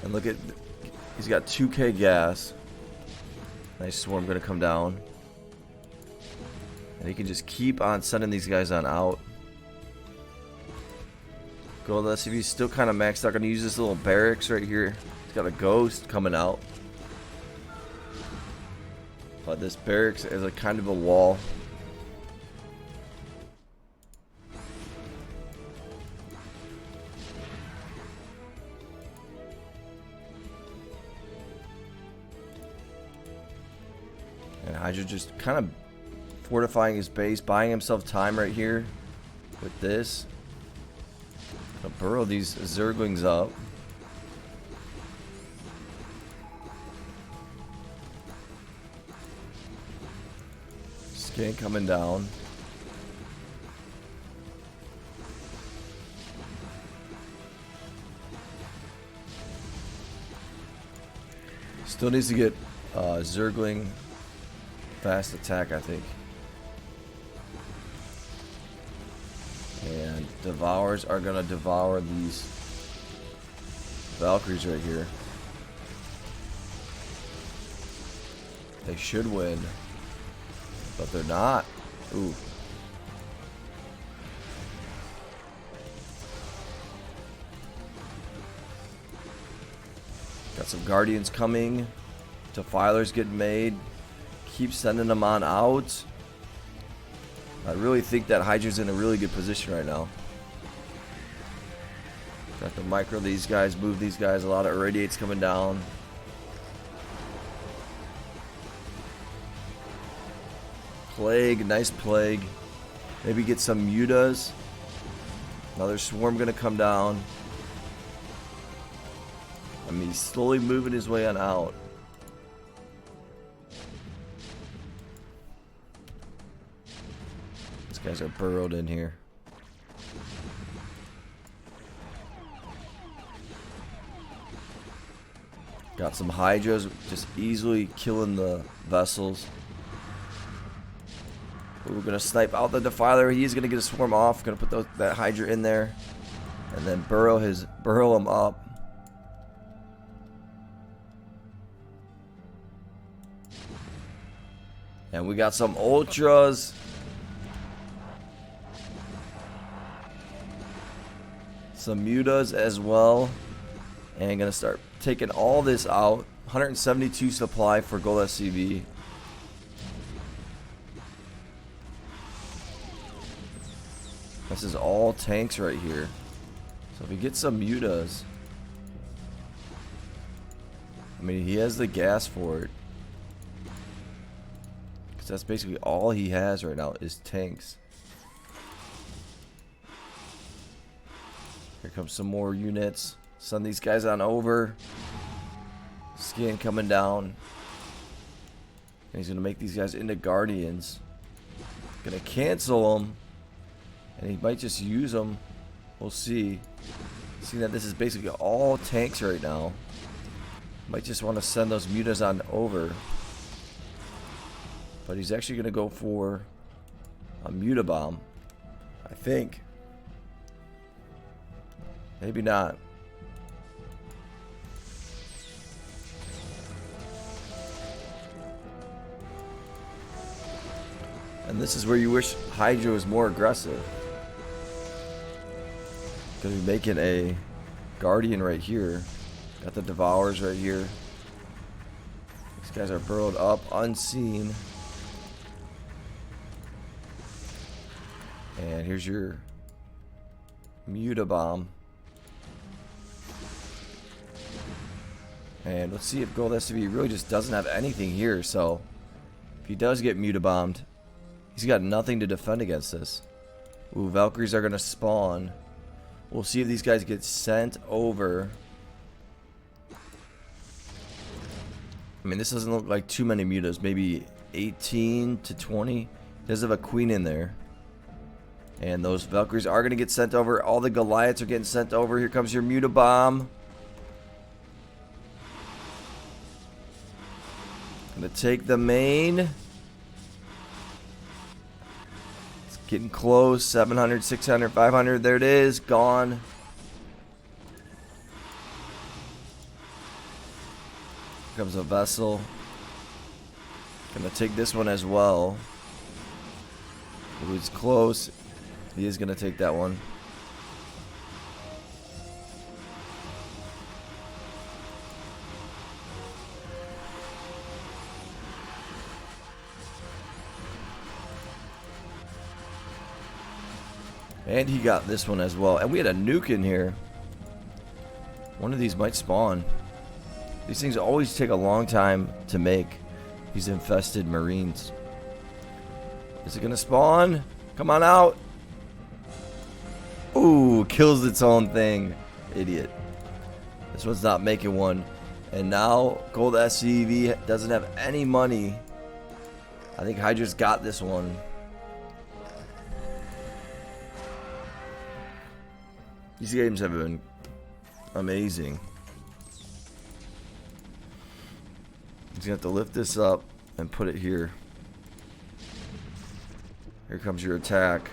And look at, he's got 2k gas. Nice Swarm gonna come down. And he can just keep on sending these guys on out. GOLDSCV still kind of maxed out. Gonna use this little barracks right here. He's got a ghost coming out. But this barracks is a kind of a wall. And Hydra just kind of fortifying his base, buying himself time right here with this. Gonna burrow these Zerglings up. Scan coming down. Still needs to get Zergling fast attack, I think. And Devours are gonna devour these Valkyries right here. They should win, but they're not. Ooh. Got some Guardians coming. Defilers getting made. Keep sending them on out. I really think that Hydra's in a really good position right now. Got to micro these guys, move these guys. A lot of irradiates coming down. Plague, nice Plague. Maybe get some mutas. Another Swarm gonna come down. I mean, he's slowly moving his way on out. These guys are burrowed in here. Got some Hydras just easily killing the vessels. We're gonna snipe out the Defiler. He's gonna get a swarm off. Gonna put that Hydra in there, and then burrow him up. And we got some ultras. Some mutas as well. And gonna start taking all this out. 172 supply for GOLDSCV. This is all tanks right here. So if we get some mutas, I mean, he has the gas for it. Because that's basically all he has right now is tanks. Here comes some more units. Send these guys on over. Scan coming down. And he's going to make these guys into Guardians. Going to cancel them. And he might just use them. We'll see. Seeing that this is basically all tanks right now. Might just want to send those mutas on over. But he's actually going to go for a muta bomb. I think. Maybe not. And this is where you wish Hydra was more aggressive. Gonna be making a Guardian right here. Got the Devourers right here. These guys are burrowed up, unseen. And here's your Muta Bomb. And let's see if GOLDSCV really just doesn't have anything here. So if he does get Muta Bombed, he's got nothing to defend against this. Ooh, Valkyries are gonna spawn. We'll see if these guys get sent over. I mean, this doesn't look like too many mutas. Maybe 18 to 20. He does have a queen in there. And those Valkyries are going to get sent over. All the Goliaths are getting sent over. Here comes your Muta Bomb. Going to take the main. It's getting close. 700, 600, 500. There it is. Gone. Here comes a vessel. Gonna take this one as well. Ooh, it's close. He is gonna take that one. And he got this one as well. And we had a nuke in here. One of these might spawn. These things always take a long time to make. These infested marines. Is it gonna spawn? Come on out. Ooh, kills its own thing. Idiot. This one's not making one. And now GOLDSCV doesn't have any money. I think Hydra's got this one. These games have been amazing. He's gonna have to lift this up and put it here. Here comes your attack.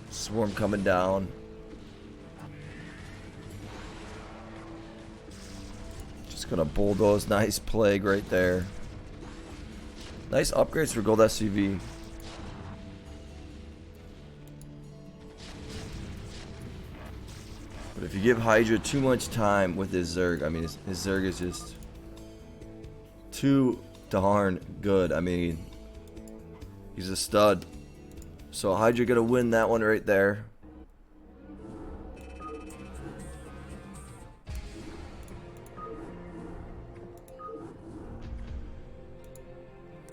Swarm coming down. Just gonna bulldoze. Nice plague right there. Nice upgrades for GOLDSCV. But if you give Hydra too much time with his Zerg, I mean, his Zerg is just too darn good. I mean, he's a stud. So Hydra gonna win that one right there.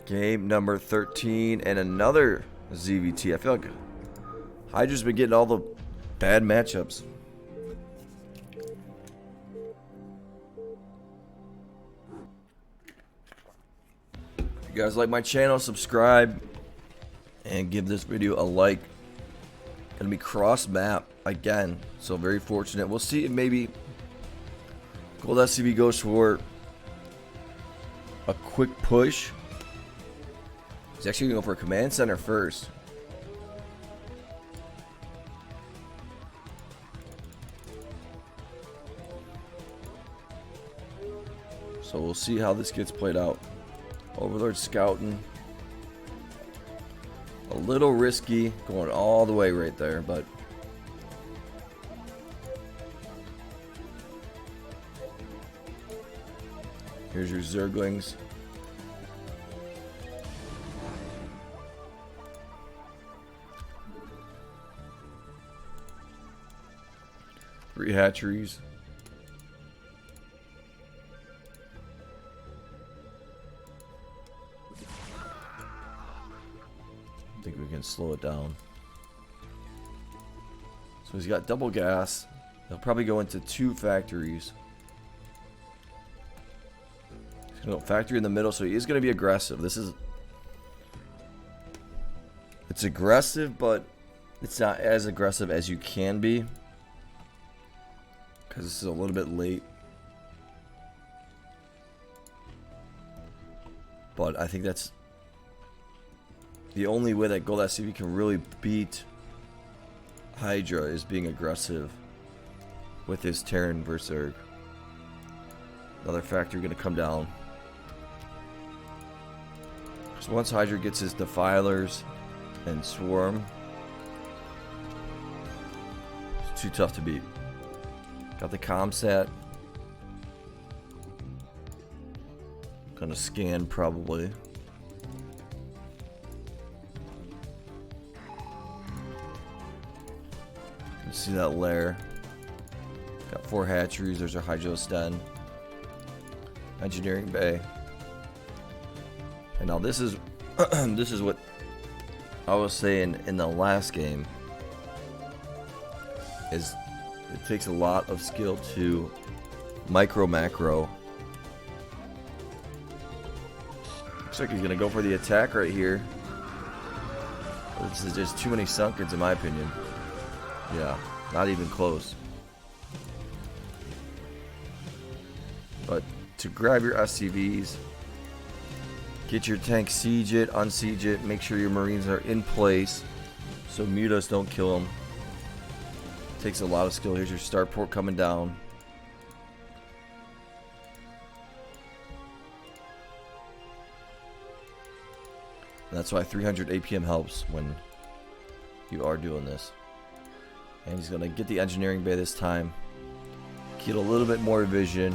Game number 13 and another ZVT. I feel like Hydra's been getting all the bad matchups. If you guys like my channel, subscribe and give this video a like. Gonna be cross map again, so very fortunate. We'll see if maybe GOLDSCV goes for a quick push. He's actually going to go for a command center first. So we'll see how this gets played out. Overlord scouting. A little risky going all the way right there, but here's your Zerglings. Three hatcheries. I think we can slow it down. So he's got double gas. He'll probably go into 2 factories. He's going to go factory in the middle, so he is going to be aggressive. It's aggressive, but it's not as aggressive as you can be, because this is a little bit late. But I think that's the only way that GOLDSCV can really beat HYDRA is being aggressive with his Terran Berserk. Another factory going to come down. So once HYDRA gets his Defilers and Swarm, it's too tough to beat. Got the Comsat. Gonna scan probably. You see that lair. Got 4 hatcheries. There's our Hydros Den. Engineering bay. And now this is this is what I was saying in the last game. Is it takes a lot of skill to micro macro. Looks like he's gonna go for the attack right here. This is just too many Sunkens in my opinion. Yeah, not even close. But to grab your SCVs, get your tank, siege it, unsiege it, make sure your Marines are in place so mutas don't kill them. Takes a lot of skill. Here's your starport coming down. That's why 300 APM helps when you are doing this. And he's going to get the engineering bay this time. Get a little bit more vision.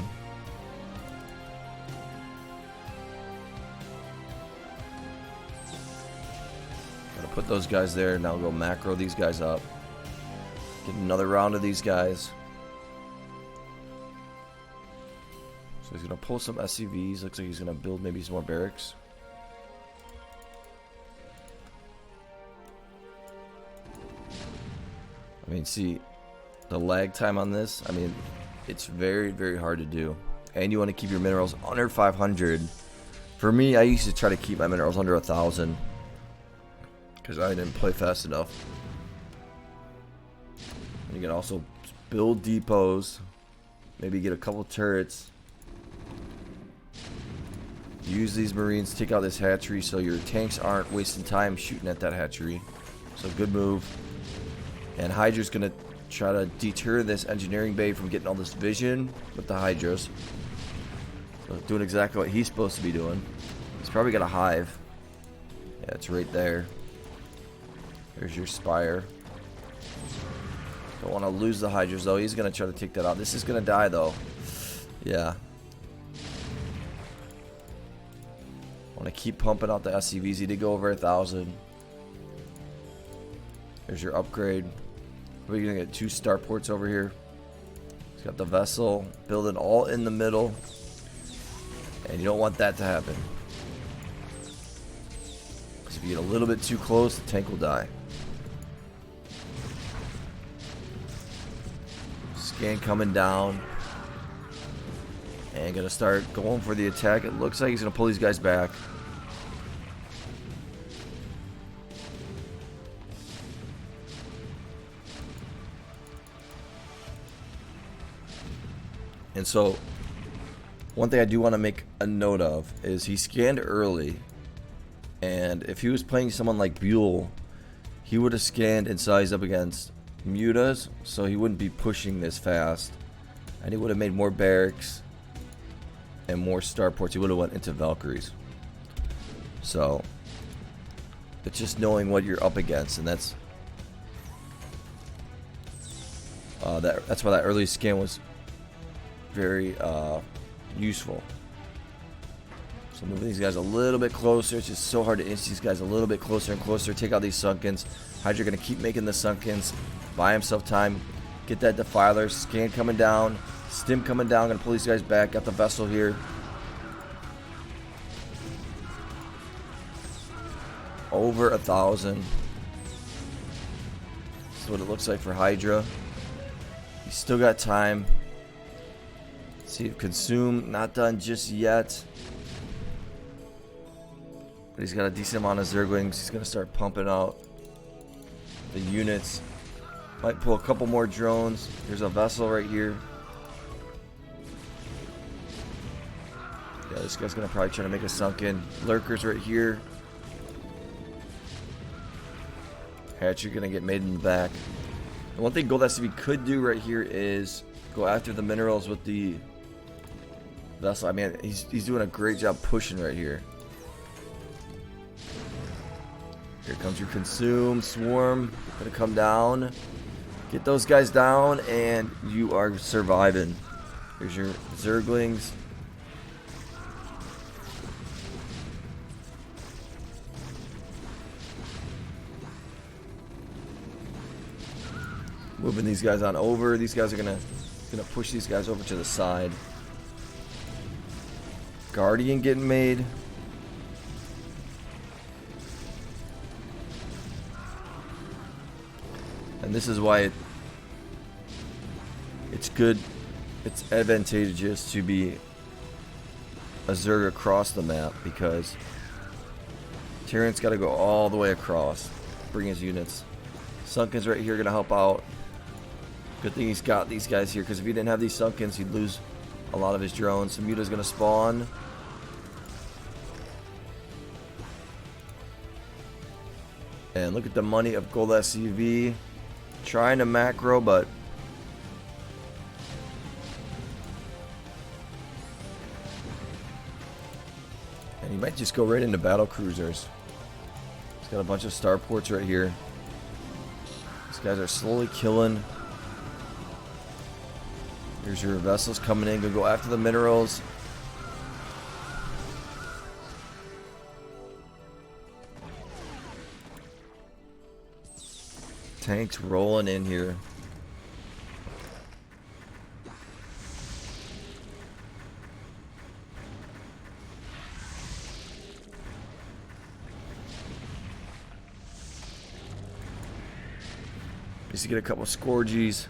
Gotta put those guys there. Now go macro these guys up. Get another round of these guys. So he's going to pull some SCVs. Looks like he's going to build maybe some more barracks. I mean, see, the lag time on this, I mean, it's very, very hard to do. And you want to keep your minerals under 500. For me, I used to try to keep my minerals under 1,000. Because I didn't play fast enough. And you can also build depots. Maybe get a couple turrets. Use these Marines, take out this hatchery so your tanks aren't wasting time shooting at that hatchery. So good move. And HYDRA's going to try to deter this engineering bay from getting all this vision with the HYDRAs. So doing exactly what he's supposed to be doing. He's probably got a hive. Yeah, it's right there. There's your spire. Don't want to lose the HYDRAs though. He's going to try to take that out. This is going to die though. Yeah. Want to keep pumping out the SCVs. He did go over 1,000. There's your upgrade. We're going to get 2 starports over here. He's got the vessel building all in the middle. And you don't want that to happen. Because if you get a little bit too close, the tank will die. Scan coming down. And going to start going for the attack. It looks like he's going to pull these guys back. And so One thing I do want to make a note of is he scanned early, and if he was playing someone like Buell, he would have scanned and sized up against mutas, so he wouldn't be pushing this fast, and he would have made more barracks and more starports. He would have went into Valkyries. So it's just knowing what you're up against, and that's why that early scan was very useful. So moving these guys a little bit closer. It's just so hard to inch these guys a little bit closer and closer. Take out these Sunkens. Hydra gonna keep making the Sunkens. Buy himself time. Get that Defiler. Scan coming down. Stim coming down. Gonna pull these guys back. Got the vessel here. Over 1,000. This is what it looks like for Hydra. He's still got time. See if consume. Not done just yet. But he's got a decent amount of Zerglings. He's going to start pumping out the units. Might pull a couple more drones. There's a vessel right here. Yeah, this guy's going to probably try to make a sunken. Lurkers right here. Hatchery going to get made in the back. And one thing GOLDSCV could do right here is go after the minerals with the vessel. I mean, he's doing a great job pushing right here. Here comes your consume. Swarm. Gonna come down. Get those guys down, and you are surviving. Here's your Zerglings. Moving these guys on over. These guys are gonna push these guys over to the side. Guardian getting made. And this is why it's good, it's advantageous to be a Zerg across the map, because Tyrant's got to go all the way across, bring his units. Sunken's right here going to help out. Good thing he's got these guys here, because if he didn't have these Sunkens, he'd lose a lot of his drones. So Muta's going to spawn. And look at the money of GOLDSCV. Trying to macro, but and he might just go right into battle cruisers. He's got a bunch of starports right here. These guys are slowly killing. Here's your vessels coming in. Gonna go after the minerals. Tanks rolling in here. Just to get a couple Scourgies.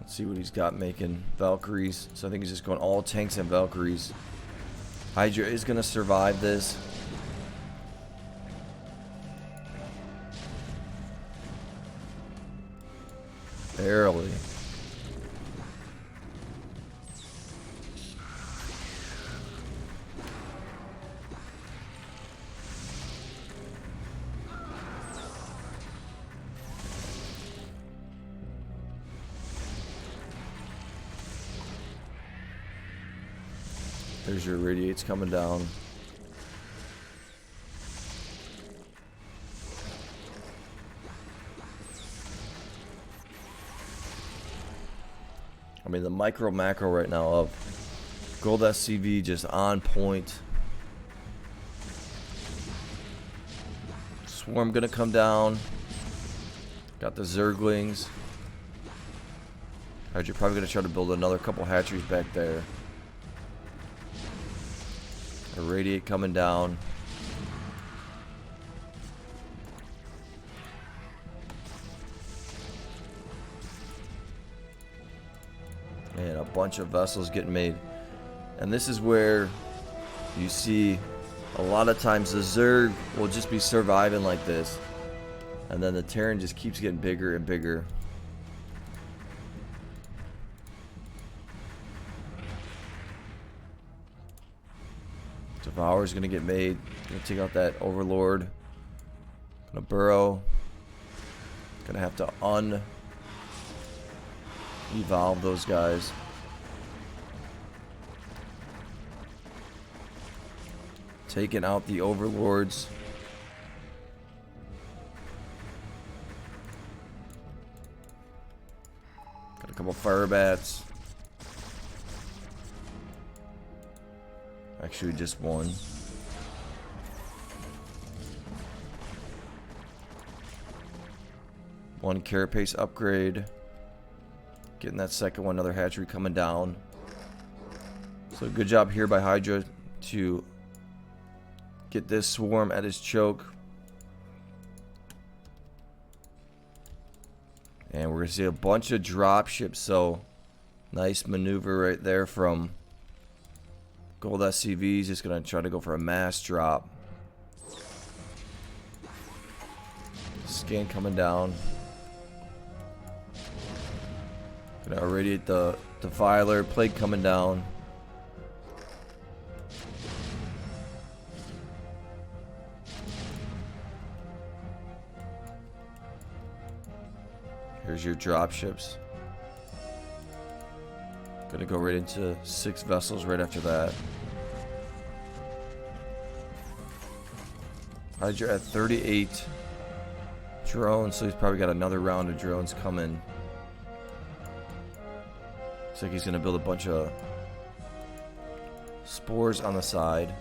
Let's see what he's got making. Valkyries. So I think he's just going all tanks and Valkyries. Hydra is going to survive this. Barely. There's your radiates coming down. I mean, the micro macro right now of GOLDSCV just on point. Swarm gonna come down. Got the Zerglings. Alright, you're probably gonna try to build another couple hatcheries back there. A radiate coming down. And a bunch of vessels getting made. And this is where you see a lot of times the Zerg will just be surviving like this. And then the Terran just keeps getting bigger and bigger. Devour's gonna get made. Gonna take out that Overlord. Gonna burrow. Gonna have to evolve those guys. Taking out the Overlords. Got a couple fire bats. Actually, just one. One carapace upgrade. Getting that second one, another hatchery coming down. So good job here by Hydra to get this swarm at his choke. And we're going to see a bunch of drop ships. So nice maneuver right there from GOLDSCV. He's just going to try to go for a mass drop. Scan coming down. Gonna irradiate the Defiler. Plague coming down. Here's your drop ships. Gonna go right into 6 vessels right after that. Hydra at 38 drones, so he's probably got another round of drones coming. Looks like he's gonna build a bunch of spores on the side.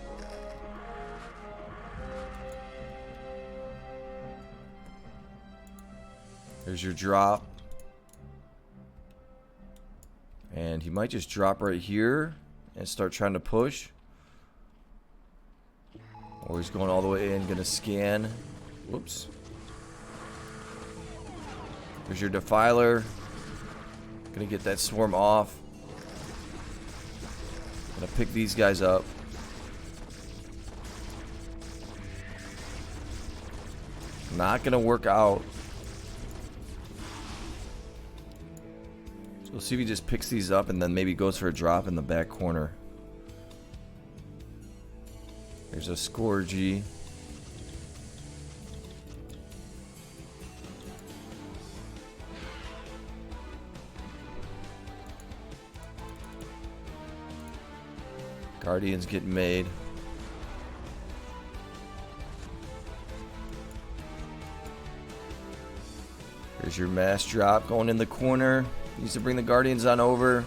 There's your drop. And he might just drop right here and start trying to push. Or he's going all the way in, gonna scan. Whoops. There's your Defiler. Gonna get that swarm off. Gonna pick these guys up. Not gonna work out. So we'll see if he just picks these up and then maybe goes for a drop in the back corner. There's a Scourgy. Guardians getting made. There's your mass drop going in the corner. Needs to bring the Guardians on over.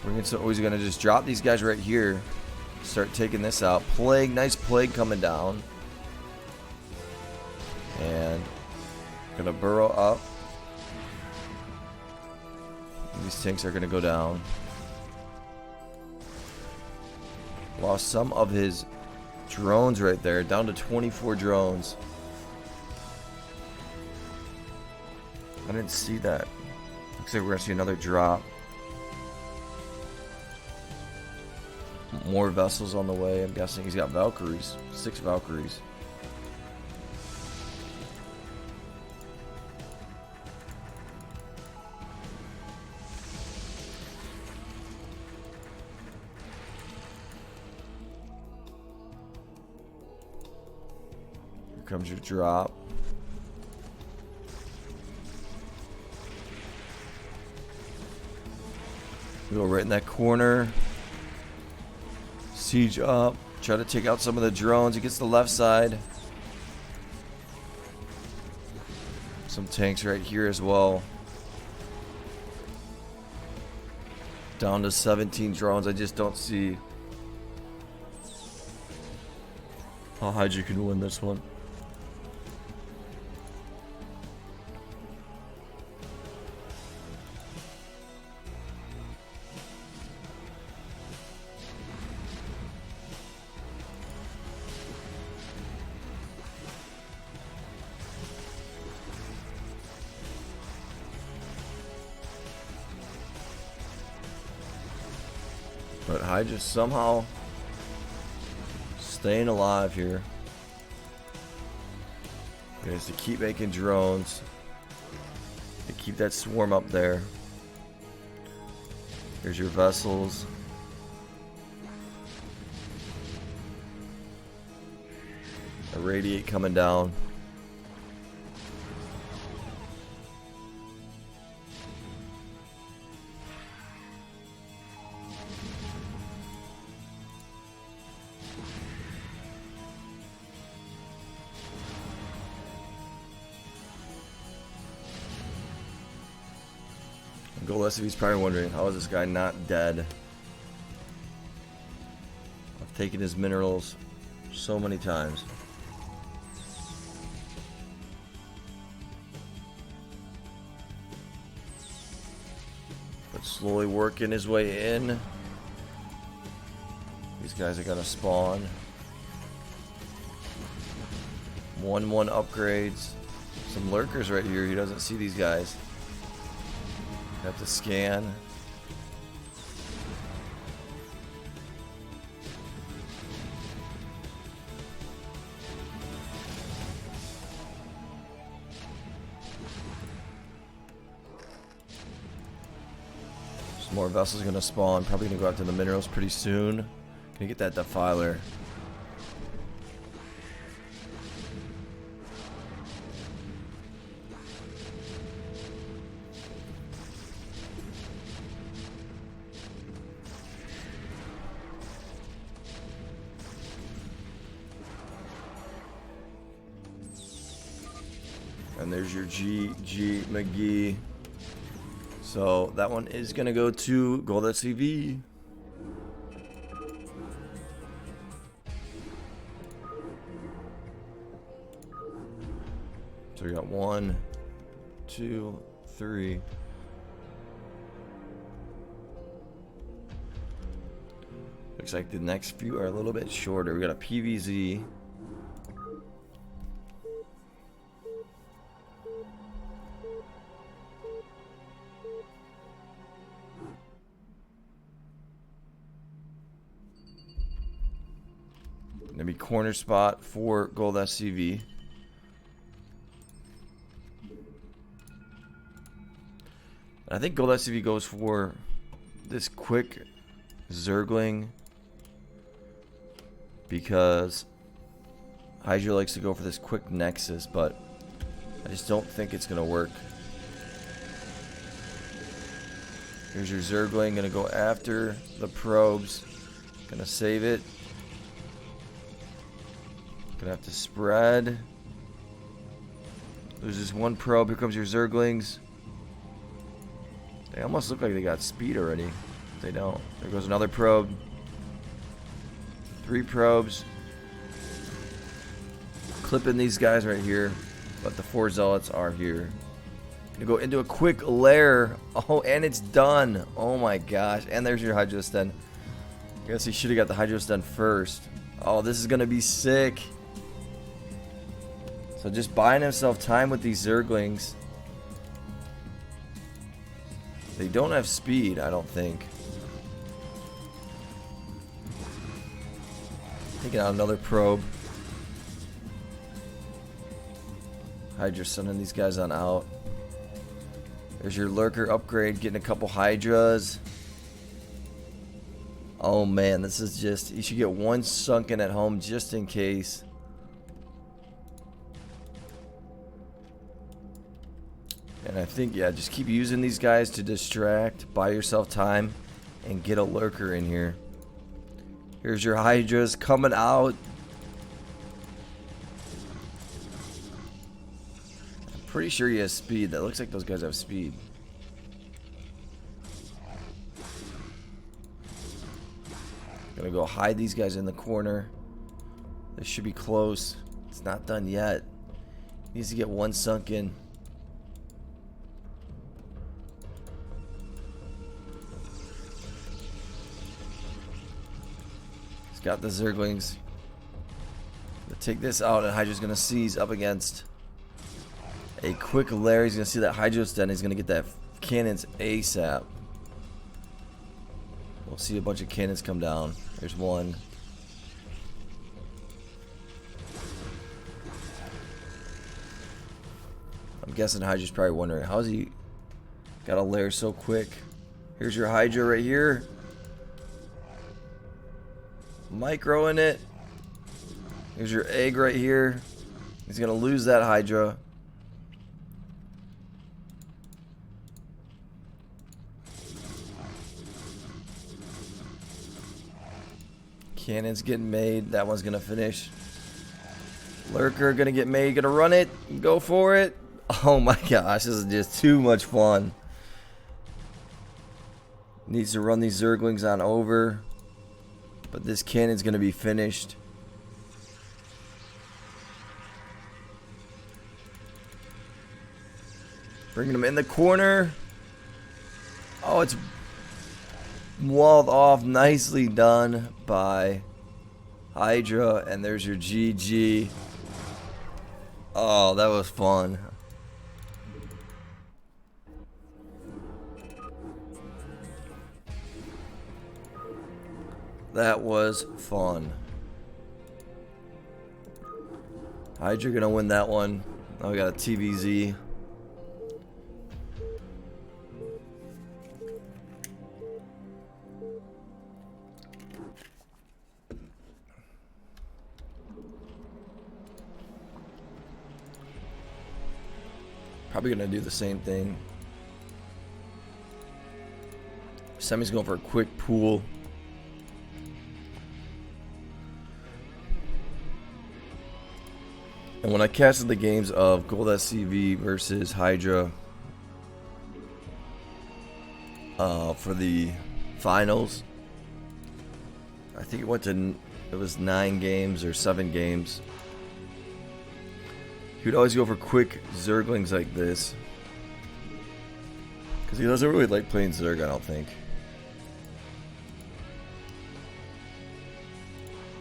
Oh, he's gonna just drop these guys right here. Start taking this out. Plague, nice plague coming down. And gonna burrow up. These tanks are gonna go down. Lost some of his drones right there, down to 24 drones. I didn't see that. Looks like we're gonna see another drop. More vessels on the way. I'm guessing he's got Valkyries. 6 Valkyries. Here comes your drop. We go right in that corner. Siege up. Try to take out some of the drones. He gets the left side. Some tanks right here as well. Down to 17 drones. I just don't see how Hydra can win this one. But Hydra somehow staying alive here. Is to keep making drones. To keep that swarm up there. Here's your vessels. Irradiate coming down. GOLDSCV's probably wondering, how is this guy not dead? I've taken his minerals so many times. But slowly working his way in. These guys are gonna spawn. 1-1 upgrades. Some lurkers right here. He doesn't see these guys. Have to scan. Some more vessels gonna spawn. Probably gonna go after the minerals pretty soon. Gonna get that defiler. And there's your McGee. So that one is going to go to GOLDSCV. So we got 1, 2, 3. Looks like the next few are a little bit shorter. We got a PVZ. Gonna be corner spot for GOLDSCV. I think GOLDSCV goes for this quick Zergling because Hydra likes to go for this quick Nexus, but I just don't think it's gonna work. Here's your Zergling, gonna go after the probes. Gonna save it. Gonna have to spread. There's just one probe. Here comes your Zerglings. They almost look like they got speed already. They don't. There goes another probe. 3 probes. Clipping these guys right here. But the 4 zealots are here. Gonna go into a quick lair. Oh, and it's done. Oh my gosh. And there's your Hydrostun. I guess he should have got the Hydrostun first. Oh, this is gonna be sick. So just buying himself time with these Zerglings. They don't have speed, I don't think. Taking out another probe. Hydra sending these guys on out. There's your lurker upgrade, getting a couple Hydras. Oh man, this is just, you should get 1 sunken at home just in case. And I think, yeah, just keep using these guys to distract, buy yourself time, and get a lurker in here. Here's your Hydras coming out. I'm pretty sure he has speed. That looks like those guys have speed. Gonna go hide these guys in the corner. This should be close. It's not done yet. Needs to get 1 sunken. Got the Zerglings. Take this out, and Hydra's gonna seize up against a quick lair. He's gonna see that Hydrostun. He's gonna get that cannons ASAP. We'll see a bunch of cannons come down. There's one. guessing Hydra's probably wondering, how's he got a lair so quick? Here's your Hydra right here. Micro in it. Here's your egg right here. He's gonna lose that Hydra. Cannon's getting made. That one's gonna finish. Lurker gonna get made. Gonna run it. Go for it. Oh my gosh, this is just too much fun. Needs to run these Zerglings on over. But this cannon's gonna be finished. Bringing them in the corner. Oh, it's walled off. Nicely done by Hydra. And there's your GG. Oh, that was fun. That was fun. Hydra gonna win that one. Oh, we got a TVZ. Probably gonna do the same thing. Semi's going for a quick pool. And when I casted the games of GOLDSCV versus HYDRA for the finals, I think it was 9 games or 7 games. He would always go for quick Zerglings like this, because he doesn't really like playing Zerg, I don't think.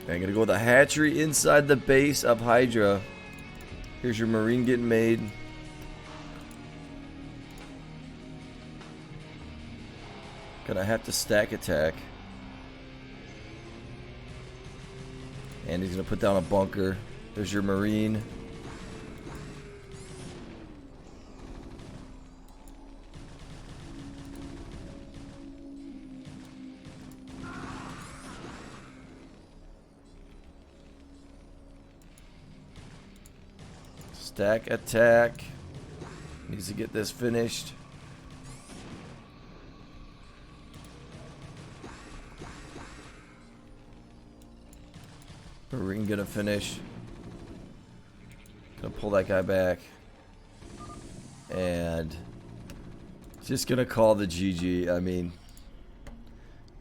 I'm gonna go with a hatchery inside the base of HYDRA. Here's your Marine getting made. Gonna have to stack attack. And he's gonna put down a bunker. There's your Marine. Stack attack. Needs to get this finished. Marine gonna finish. Gonna pull that guy back. And just gonna call the GG. I mean,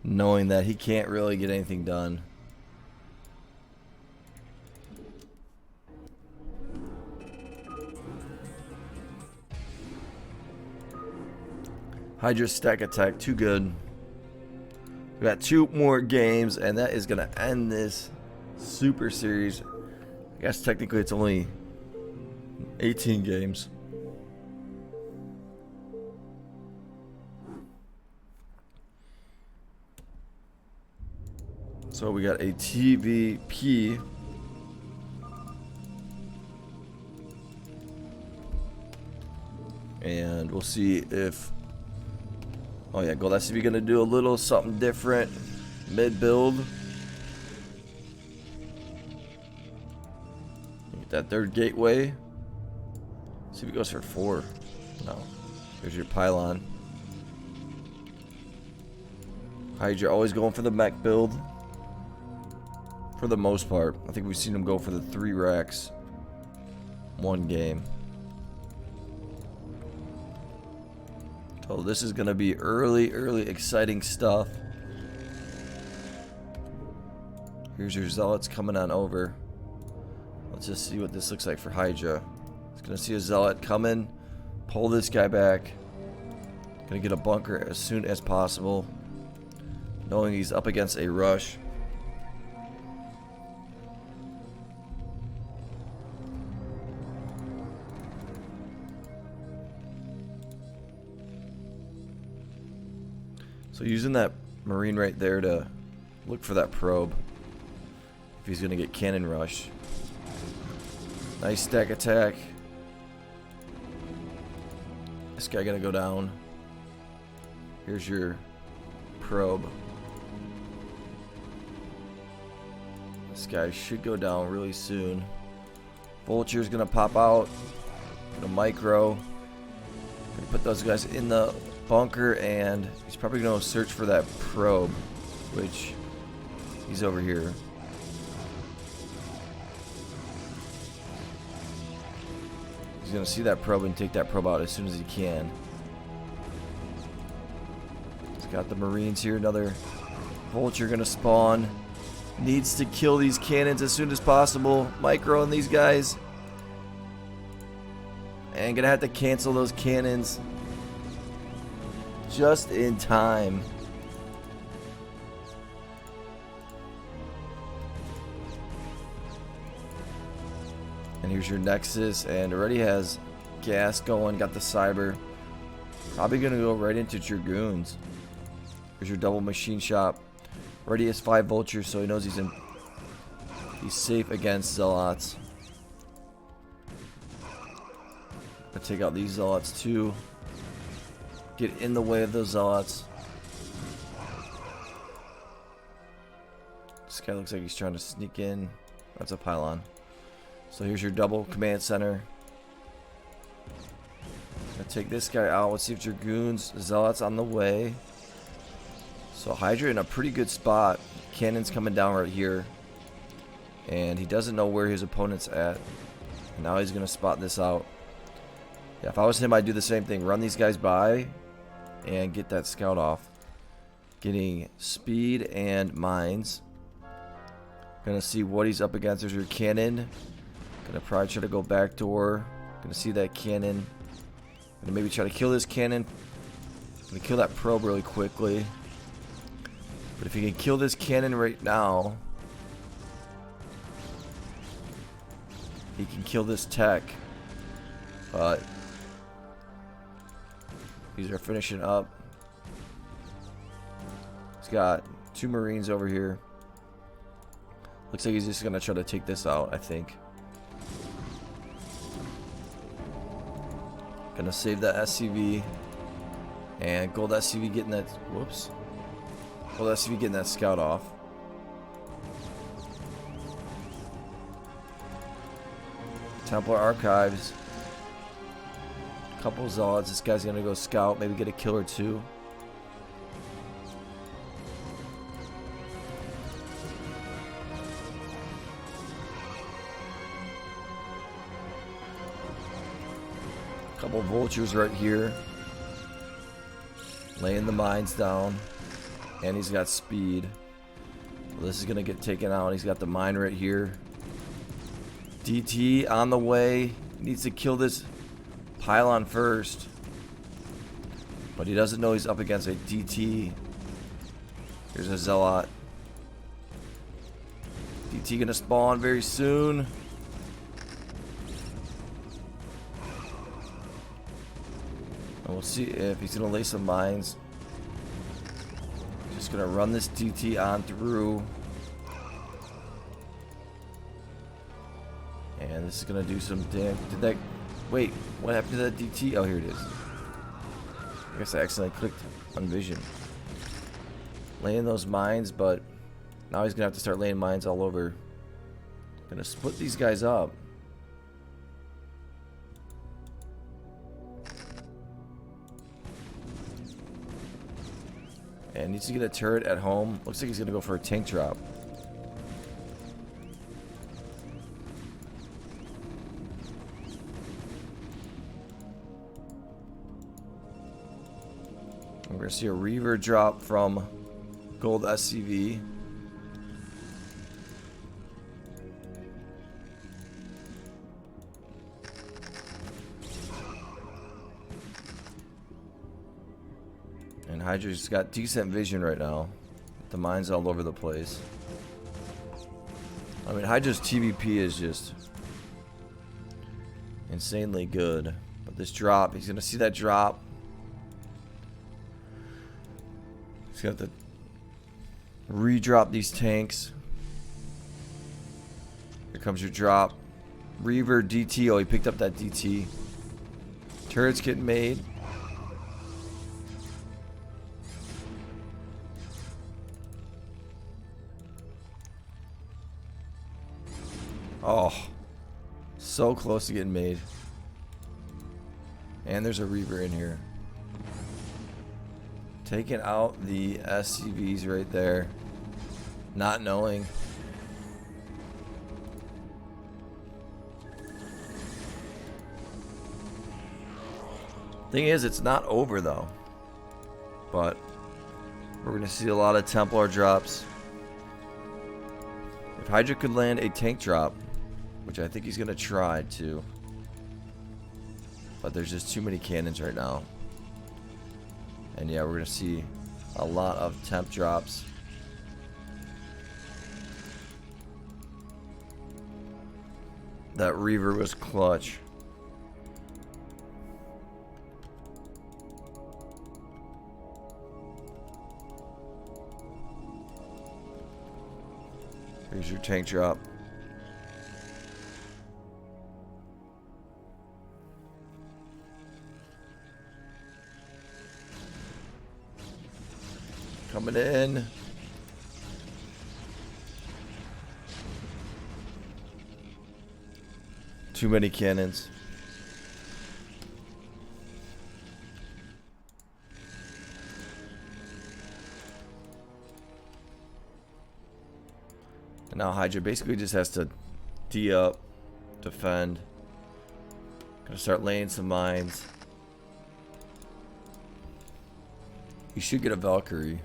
knowing that he can't really get anything done. Hydra stack attack, too good. We got 2 more games, and that is gonna end this Super Series. I guess technically it's only 18 games. So we got a TVP. And we'll see if... Oh yeah, GOLDSCV gonna do a little something different mid build. Get that 3rd gateway. See if he goes for 4. No. There's your pylon. Hydra always going for the mech build. For the most part. I think we've seen him go for the 3 racks. 1 game. So this is going to be early exciting stuff. Here's your zealots coming on over. Let's just see what this looks like for Hydra. It's going to see a zealot coming, pull this guy back. Going to get a bunker as soon as possible, knowing he's up against a rush. So using that Marine right there to look for that probe. If he's going to get cannon rush. Nice stack attack. This guy gonna go down. Here's your probe. This guy should go down really soon. Vulture's gonna pop out. Gonna micro. Gonna put those guys in the bunker, and he's probably gonna search for that probe, which he's over here. He's gonna see that probe and take that probe out as soon as he can. He's got the Marines here. Another Vulture gonna spawn. Needs to kill these cannons as soon as possible. Micro on these guys. And gonna have to cancel those cannons just in time. And here's your Nexus, and already has gas going. Got the cyber. Probably gonna go right into Dragoons. Here's your double machine shop. Already has 5 Vultures, so he knows he's safe against Zealots. Gonna take out these Zealots too. Get in the way of those Zealots. This guy looks like he's trying to sneak in. That's a pylon. So here's your double command center. Gonna take this guy out. Let's see if Dragoons, Zealots on the way. So HYDRA in a pretty good spot. Cannon's coming down right here. And he doesn't know where his opponent's at. And now he's gonna spot this out. Yeah, if I was him, I'd do the same thing. Run these guys by and get that scout off. Getting speed and mines. Gonna see what he's up against. There's your cannon. Gonna probably try to go back door. Gonna see that cannon. Gonna maybe try to kill this cannon. Gonna kill that probe really quickly. But if he can kill this cannon right now, he can kill this tech. But these are finishing up. He's got 2 Marines over here. Looks like he's just gonna try to take this out, I think. Gonna save that SCV. And Gold SCV getting that. Whoops. Gold SCV getting that scout off. Templar Archives. Couple Zealots. This guy's gonna go scout, maybe get a kill or 2. Couple Vultures right here. Laying the mines down. And he's got speed. Well, this is gonna get taken out. He's got the mine right here. DT on the way. Needs to kill this pylon first. But he doesn't know he's up against a DT. Here's a Zealot. DT gonna spawn very soon. And we'll see if he's gonna lay some mines. Just gonna run this DT on through. And this is gonna do some damage. Did that... Wait, what happened to that DT? Oh, here it is. I guess I accidentally clicked on vision. Laying those mines, but now he's gonna have to start laying mines all over. Gonna split these guys up. And needs to get a turret at home. Looks like he's gonna go for a tank drop. We're gonna see a Reaver drop from Gold SCV. And HYDRA's got decent vision right now. The mines all over the place. I mean, HYDRA's TVP is just insanely good. But this drop, he's gonna see that drop. He's got to re-drop these tanks. Here comes your drop. Reaver DT. Oh, he picked up that DT. Turrets getting made. Oh, so close to getting made. And there's a Reaver in here. Taking out the SCVs right there. Not knowing. Thing is, it's not over though. But we're going to see a lot of Templar drops. If Hydra could land a tank drop, which I think he's going to try to. But there's just too many cannons right now. And yeah, we're going to see a lot of temp drops. That Reaver was clutch. Here's your tank drop. Coming in. Too many cannons. And now Hydra basically just has to D up, defend. Gonna start laying some mines. You should get a Valkyrie.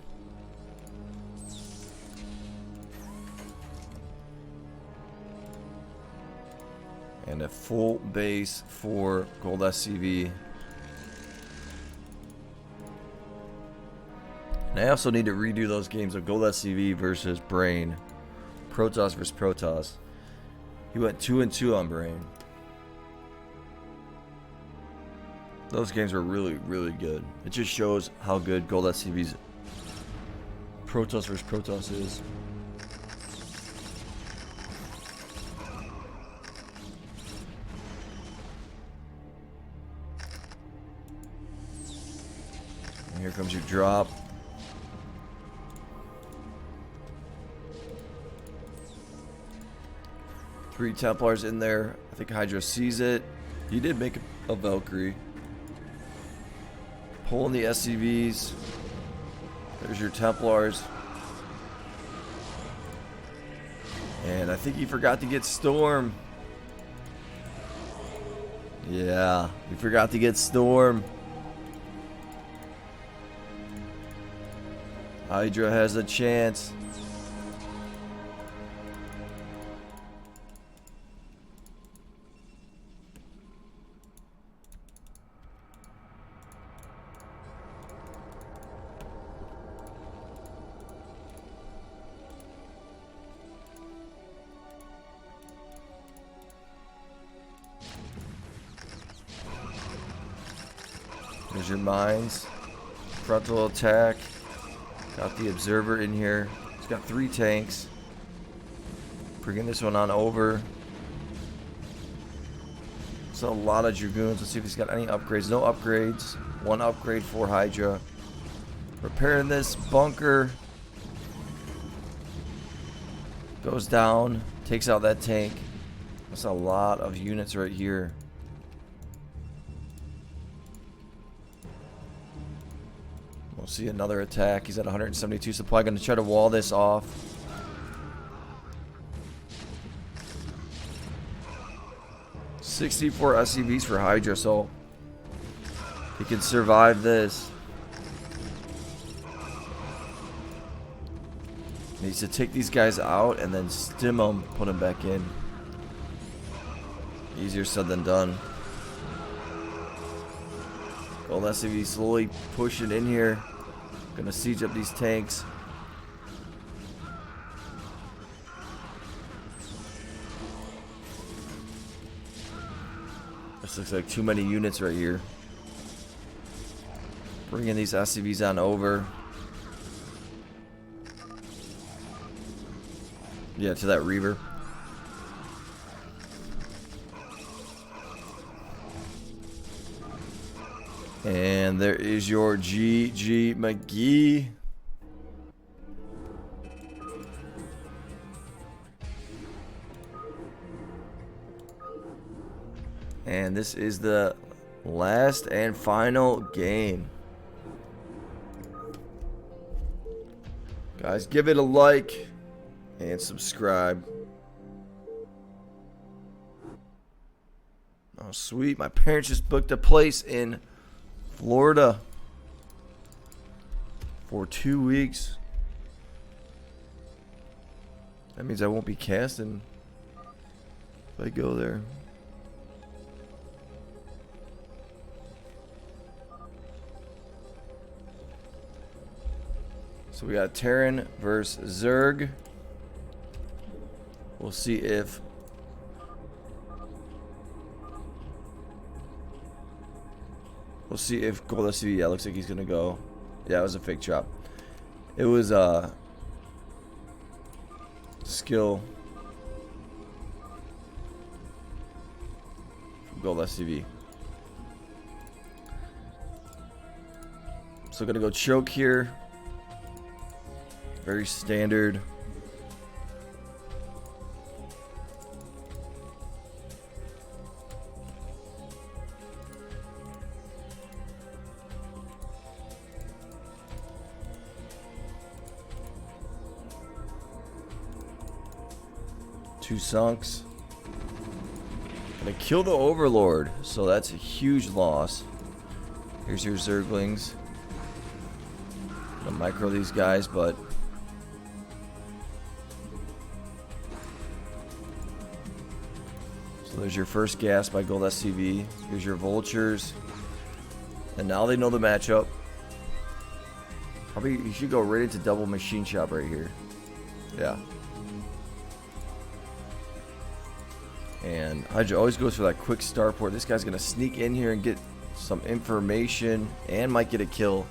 And a full base for GOLDSCV. And I also need to redo those games of GOLDSCV versus Brain. Protoss versus Protoss. He went 2-2 on Brain. Those games were really, really good. It just shows how good GOLDSCV's Protoss versus Protoss is. And here comes your drop. Three Templars in there. I think Hydra sees it. He did make a Valkyrie. Pulling the SCVs. There's your Templars. And I think he forgot to get Storm. Yeah, he forgot to get Storm. Hydra has a chance. There's your mines. Frontal attack. Got the observer in here. He's got 3 tanks. Bringing this one on over. It's a lot of Dragoons. Let's see if he's got any upgrades. No upgrades. 1 upgrade for Hydra. Repairing this bunker. Goes down. Takes out that tank. That's a lot of units right here. We'll see another attack. He's at 172 supply. Going to try to wall this off. "64 SCVs for Hydra, so he can survive this. Needs to take these guys out and then stim them, put them back in. Easier said than done. GOLDSCV slowly pushing in here. Gonna siege up these tanks. This looks like too many units right here. Bringing these SCVs on over. Yeah, to that Reaver. And there is your GG McGee. And this is the last and final game. Guys, give it a like and subscribe. Oh, sweet. My parents just booked a place in Florida for 2 weeks. That means I won't be casting if I go there. So we got Terran versus Zerg. We'll see if GOLDSCV, yeah, looks like he's gonna go. Yeah, it was a fake drop. It was skill GOLDSCV. So gonna go choke here. Very standard. Two sunks. Gonna kill the Overlord, so that's a huge loss. Here's your Zerglings. Gonna micro these guys, but so there's your first gas by GOLDSCV. Here's your vultures, and now they know the matchup. Probably you should go right into double machine shop right here. Yeah. And HYDRA always goes for that quick starport. This guy's gonna sneak in here and get some information and might get a kill.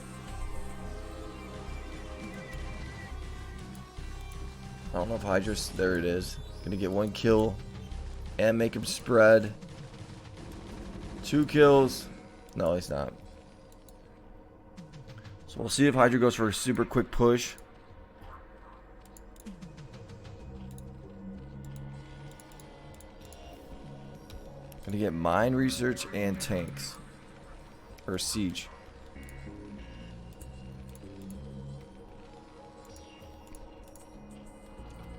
I don't know if HYDRA's there. It is gonna get one kill and make him spread. 2 kills. No, he's not. So we'll see if HYDRA goes for a super quick push. Gonna get mine research and tanks. Or siege.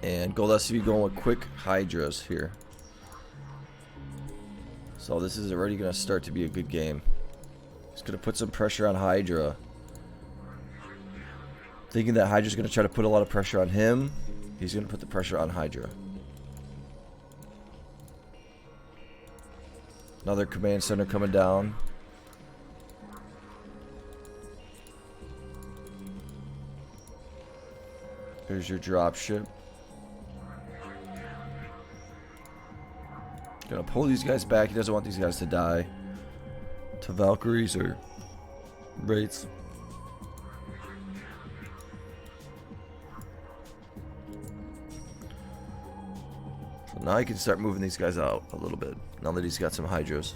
And GOLDSCV going with quick HYDRAs here. So this is already gonna start to be a good game. He's gonna put some pressure on HYDRA. Thinking that HYDRA's gonna try to put a lot of pressure on him. He's gonna put the pressure on HYDRA. Another command center coming down. Here's your dropship. Gonna pull these guys back. He doesn't want these guys to die to Valkyries or Wraiths. So now he can start moving these guys out a little bit. Now that he's got some HYDRAs.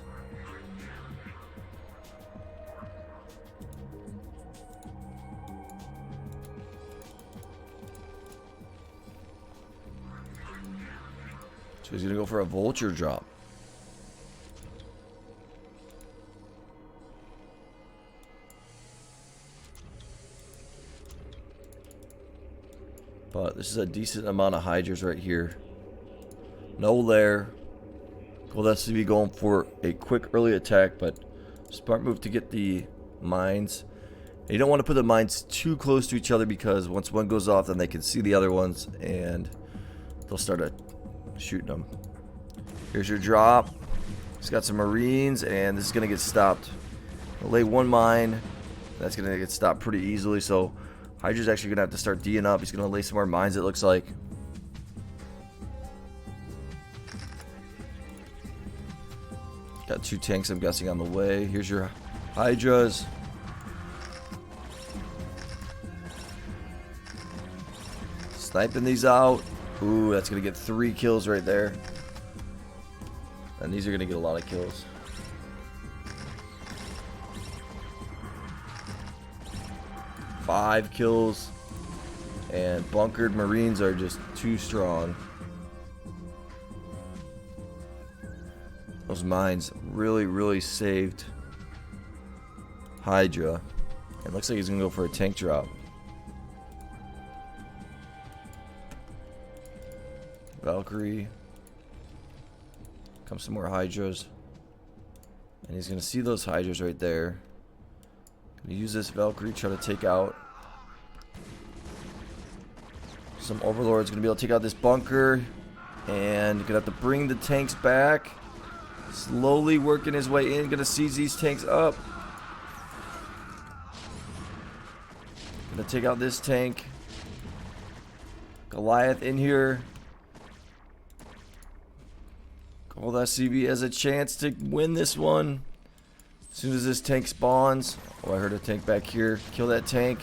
So he's gonna go for a vulture drop. But this is a decent amount of HYDRAs right here. No lair. GOLDSCV going for a quick early attack, but smart move to get the mines. And you don't want to put the mines too close to each other because once one goes off, then they can see the other ones and they'll start shooting them. Here's your drop. He's got some marines, and this is gonna get stopped. I'll lay one mine. That's gonna get stopped pretty easily. So HYDRA's actually gonna have to start D'ing up. He's gonna lay some more mines. It looks like. Got 2 tanks, I'm guessing, on the way. Here's your HYDRAs. Sniping these out. Ooh, that's going to get 3 kills right there. And these are going to get a lot of kills. Five kills. And bunkered marines are just too strong. Those mines really saved Hydra. It looks like he's gonna go for a tank drop. Valkyrie. Come some more Hydras. And he's gonna see those Hydras right there. Gonna use this Valkyrie, try to take out some Overlord's. Gonna be able to take out this bunker. And gonna have to bring the tanks back. Slowly working his way in. Gonna seize these tanks up. Gonna take out this tank. Goliath in here. GOLDSCV has a chance to win this one. As soon as this tank spawns. Oh, I heard a tank back here. Kill that tank.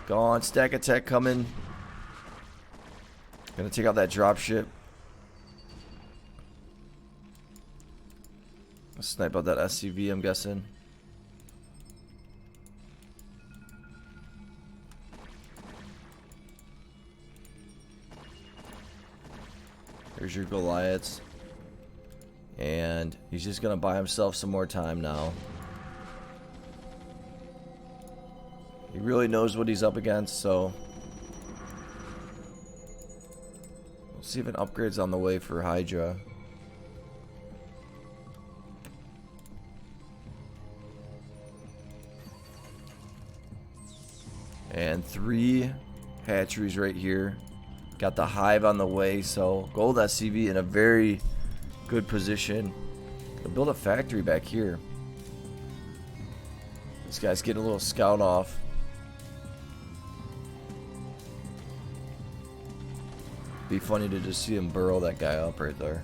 Gone. Stack attack coming. Gonna take out that dropship. Snipe out that SCV, I'm guessing. Here's your Goliaths. And he's just gonna buy himself some more time now. He really knows what he's up against, so we'll see if an upgrade's on the way for Hydra. And 3 hatcheries right here. Got the hive on the way, so GOLDSCV in a very good position. Gonna build a factory back here. This guy's getting a little scout off. Be funny to just see him burrow that guy up right there.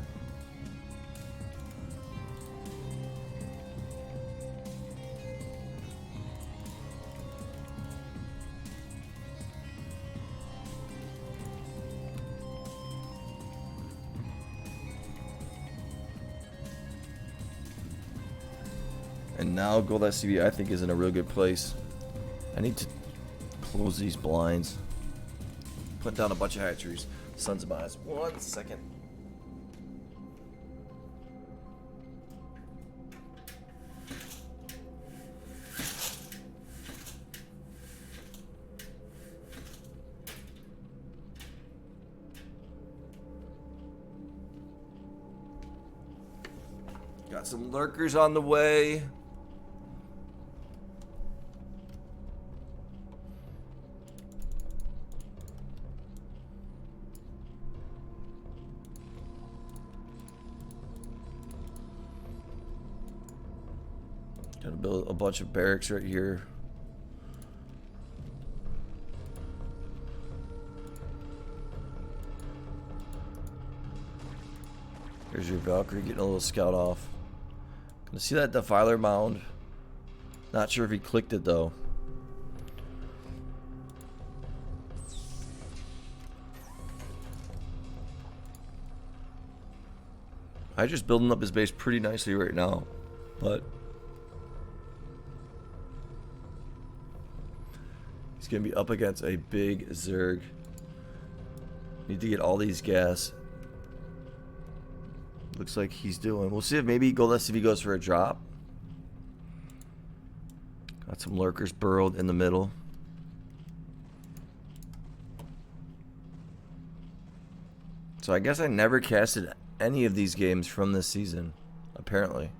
And now GOLDSCV, I think, is in a real good place. I need to close these blinds. Put down a bunch of hatcheries. Sons of Mines. 1 second. Got some lurkers on the way. Gonna build a bunch of barracks right here. Here's your Valkyrie getting a little scout off. Gonna see that Defiler mound. Not sure if he clicked it though. I just building up his base pretty nicely right now, but he's gonna be up against a big Zerg. Need to get all these gas. Looks like he's doing. We'll see if maybe GOLDSCV goes for a drop. Got some lurkers burrowed in the middle. So I guess I never casted any of these games from this season, apparently.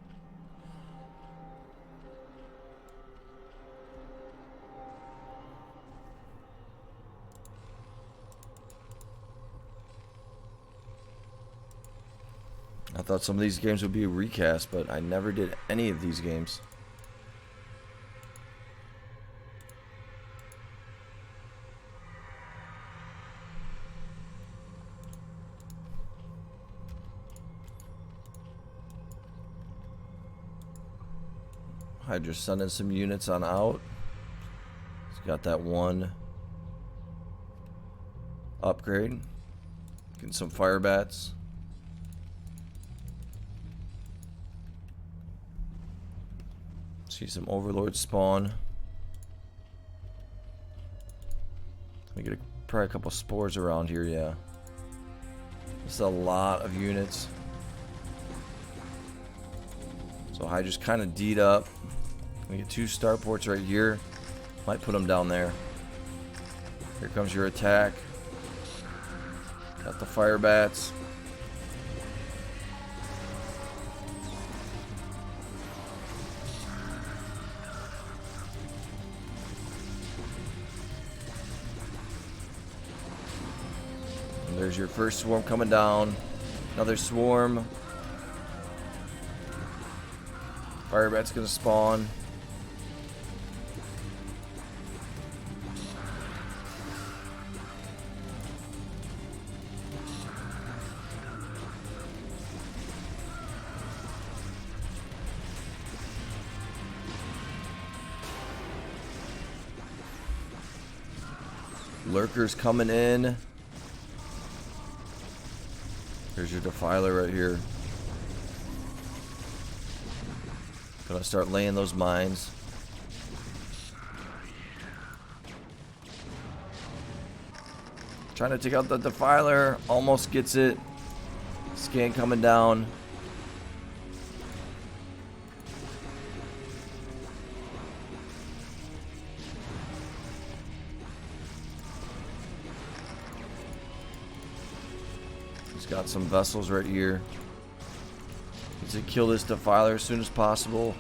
I thought some of these games would be a recast, but I never did any of these games. Hydra sending some units on out. He's got that one upgrade. Getting some fire bats. See some Overlord spawn. Let me get probably a couple spores around here, yeah. This is a lot of units. So Hydra's kind of D'd up. We get 2 starports right here. Might put them down there. Here comes your attack. Got the fire bats. And there's your first swarm coming down. Another swarm. Fire bat's gonna spawn. Lurkers coming in. Here's your defiler right here. Gonna start laying those mines. Trying to take out the defiler. Almost gets it. Scan coming down. He's got some vessels right here. Needs to kill this defiler as soon as possible.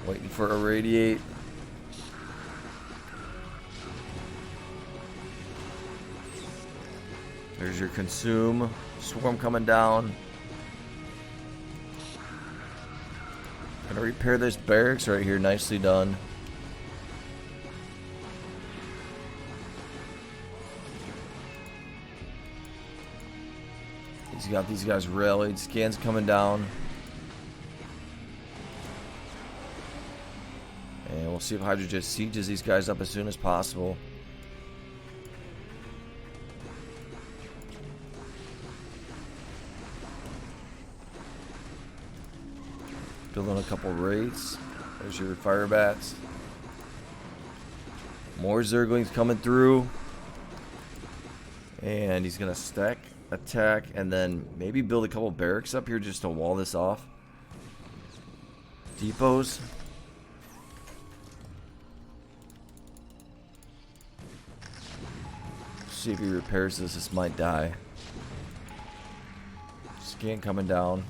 Waiting for a radiate. There's your consume. Swarm coming down. Gonna repair this barracks right here. Nicely done. He's got these guys rallied. Scans coming down. And we'll see if Hydra just sieges these guys up as soon as possible. Building a couple raids. There's your fire bats. More Zerglings coming through. And he's gonna stack, attack, and then maybe build a couple barracks up here just to wall this off. Depots. See if he repairs this. This might die. Scan coming down.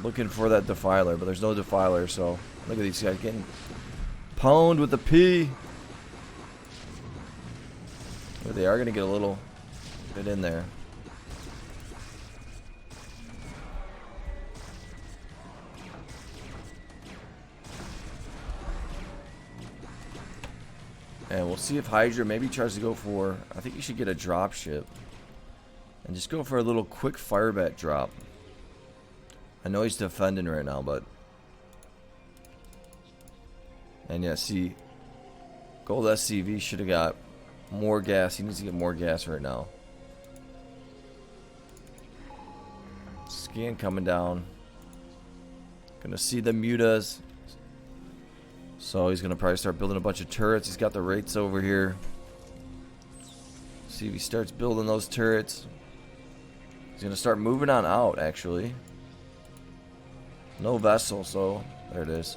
Looking for that defiler, but there's no defiler, so look at these guys getting pwned with the P. But they are going to get a little bit in there. And we'll see if Hydra maybe tries to go for, I think you should get a drop ship. And just go for a little quick fire bat drop. I know he's defending right now, but... And yeah, see... GOLDSCV should have got more gas. He needs to get more gas right now. Scan coming down. Gonna see the mutas. So he's gonna probably start building a bunch of turrets. He's got the rates over here. See if he starts building those turrets. He's gonna start moving on out, actually. No vessel, so there it is.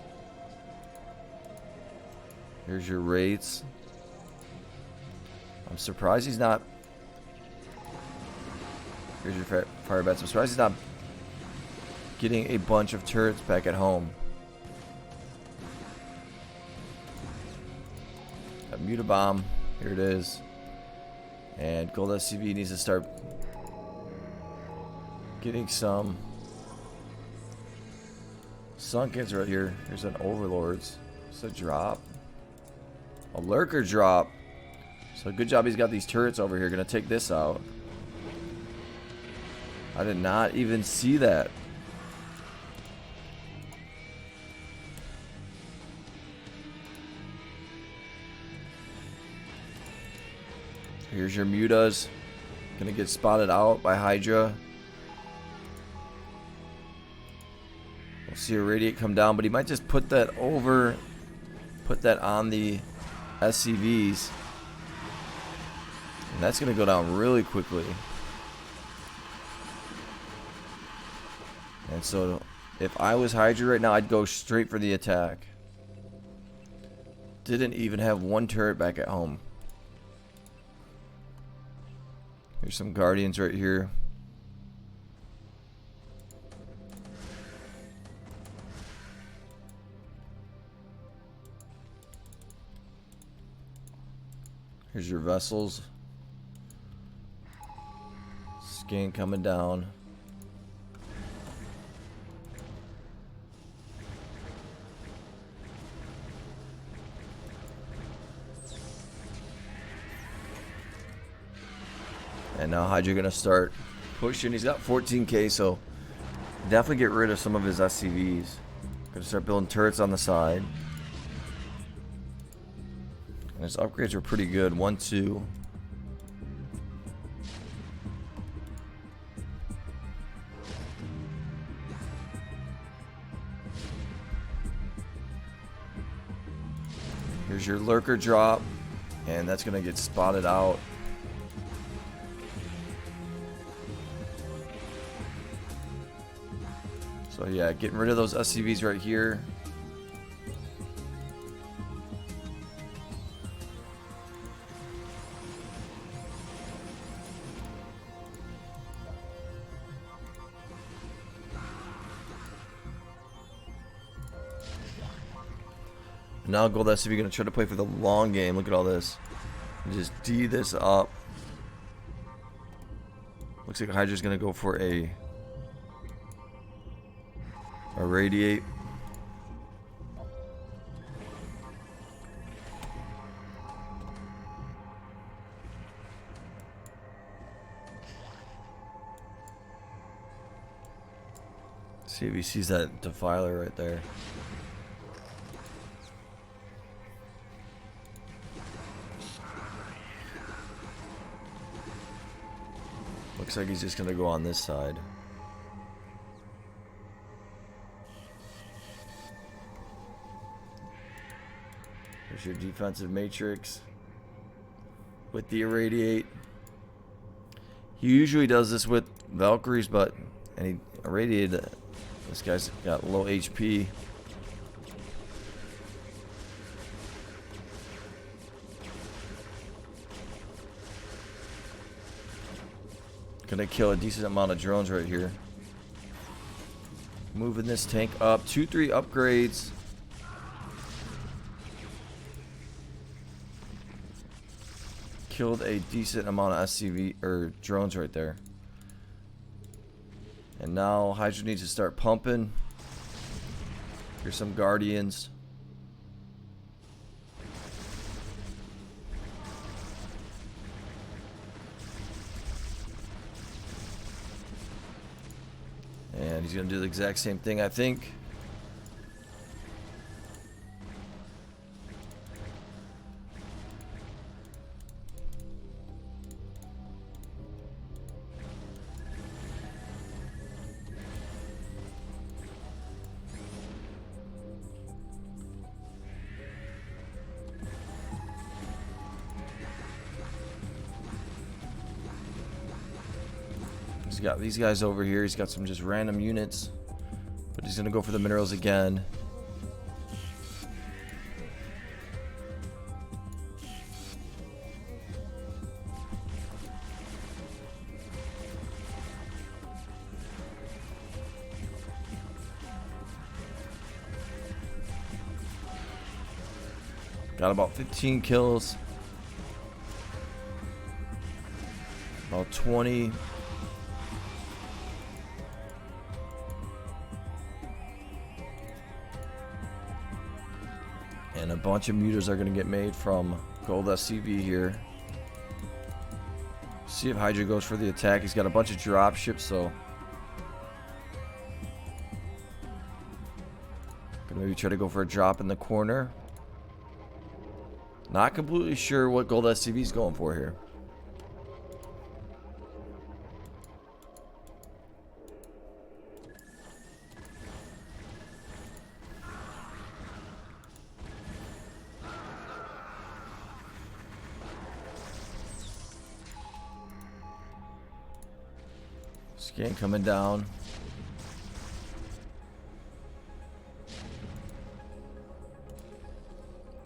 Here's your rates. I'm surprised he's not. Here's your fire bats. I'm surprised he's not getting a bunch of turrets back at home. Got Mutabomb. Here it is. And GOLDSCV needs to start getting some Sunkens right here. Here's an Overlords. It's a drop. A Lurker drop. So good job he's got these turrets over here. Gonna take this out. I did not even see that. Here's your mutas. Gonna get spotted out by Hydra. We'll see a radiate come down, but he might just put that over, put that on the SCVs. And that's gonna go down really quickly. And so if I was Hydra right now, I'd go straight for the attack. Didn't even have one turret back at home. Here's some Guardians right here. Here's your vessels. Scan coming down. And now Hydra gonna start pushing. He's got 14k, so definitely get rid of some of his SCVs. Gonna start building turrets on the side. And his upgrades are pretty good. 1, 2. Here's your lurker drop, and that's gonna get spotted out. So yeah, getting rid of those SCVs right here. Now Gold SCV gonna try to play for the long game. Look at all this. Just D this up. Looks like Hydra's gonna go for a radiate. See if he sees that defiler right there. Looks like he's just gonna go on this side. There's your defensive matrix with the irradiate. He usually does this with Valkyries, and he irradiated. This guy's got low HP. Gonna kill a decent amount of drones right here. Moving this tank up. 2-3 upgrades. Killed a decent amount of SCV or drones right there. And now Hydra needs to start pumping. Here's some Guardians. And he's going to do the exact same thing, I think. He's got these guys over here. He's got some just random units, but he's gonna go for the minerals again. Got about 15 kills, about 20. And a bunch of mutas are going to get made from Gold SCV here. See if Hydra goes for the attack. He's got a bunch of drop ships, so gonna maybe try to go for a drop in the corner. Not completely sure what Gold SCV is going for here. Scan coming down.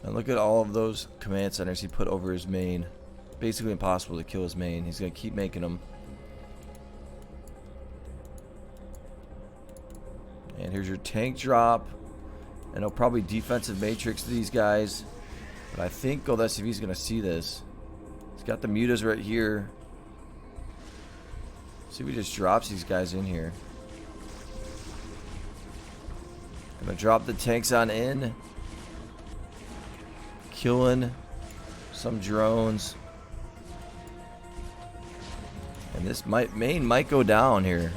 And look at all of those command centers he put over his main. Basically impossible to kill his main. He's going to keep making them. And here's your tank drop. And he'll probably defensive matrix these guys. But I think GOLDSCV is going to see this. He's got the mutas right here. See if he just drops these guys in here. Gonna drop the tanks on in. Killing some drones. And this main might go down here.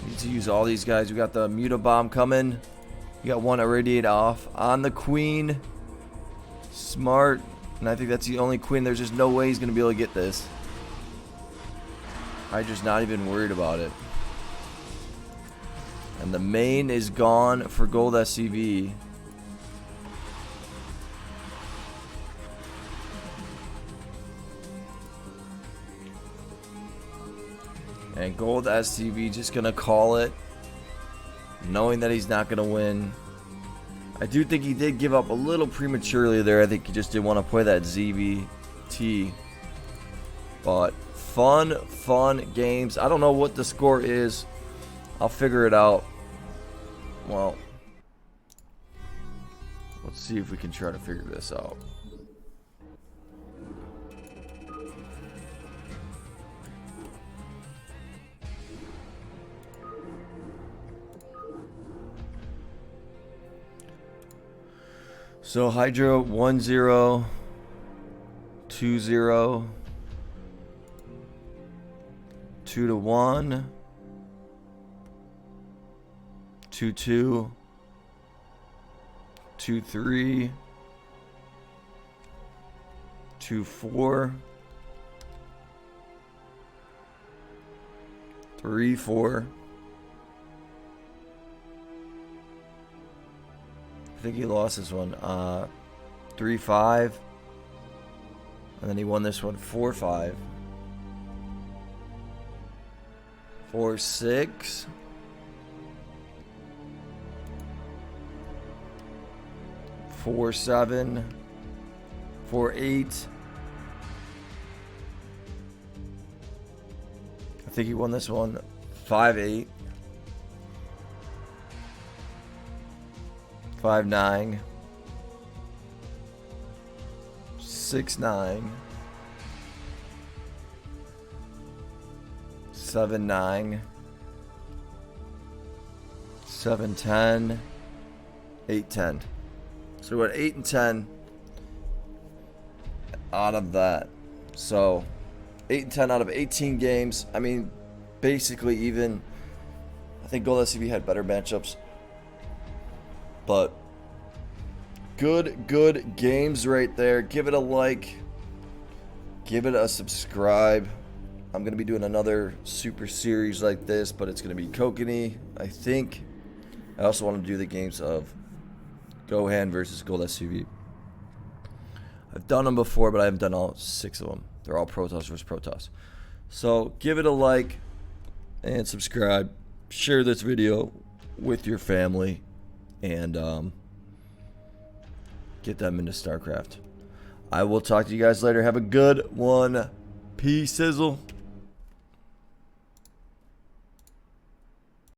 Need to use all these guys. We got the muta bomb coming. We got one irradiate off on the queen. Smart. And I think that's the only queen. There's just no way he's going to be able to get this. HYDRA's not even worried about it. And the main is gone for GOLDSCV. And GOLDSCV just going to call it, knowing that he's not going to win. I do think he did give up a little prematurely there. I think he just didn't want to play that ZVT. But fun games. I don't know what the score is. I'll figure it out. Well, let's see if we can try to figure this out. So HYDRA 1-0, 2-0, 2-1, 2-2, 2-3, 2-4, 3-4. I think he lost this one 3-5, and then he won this one 4-5, 4-6, 4-7, 4-8. I think he won this one 5-8. 5-9, 6-9, 7-9, 7-10, 8-10. So we're at 8 and 10 out of that. So 8 and 10 out of 18 games. I mean, basically even. I think GOLDSCV had better matchups. But good games right there. Give it a like. Give it a subscribe. I'm going to be doing another super series like this, but it's going to be Kokanee, I think. I also want to do the games of Gohan versus GOLDSCV. I've done them before, but I haven't done all 6 of them. They're all Protoss versus Protoss. So give it a like and subscribe. Share this video with your family. And get them into StarCraft. I will talk to you guys later. Have a good one. Peace, sizzle.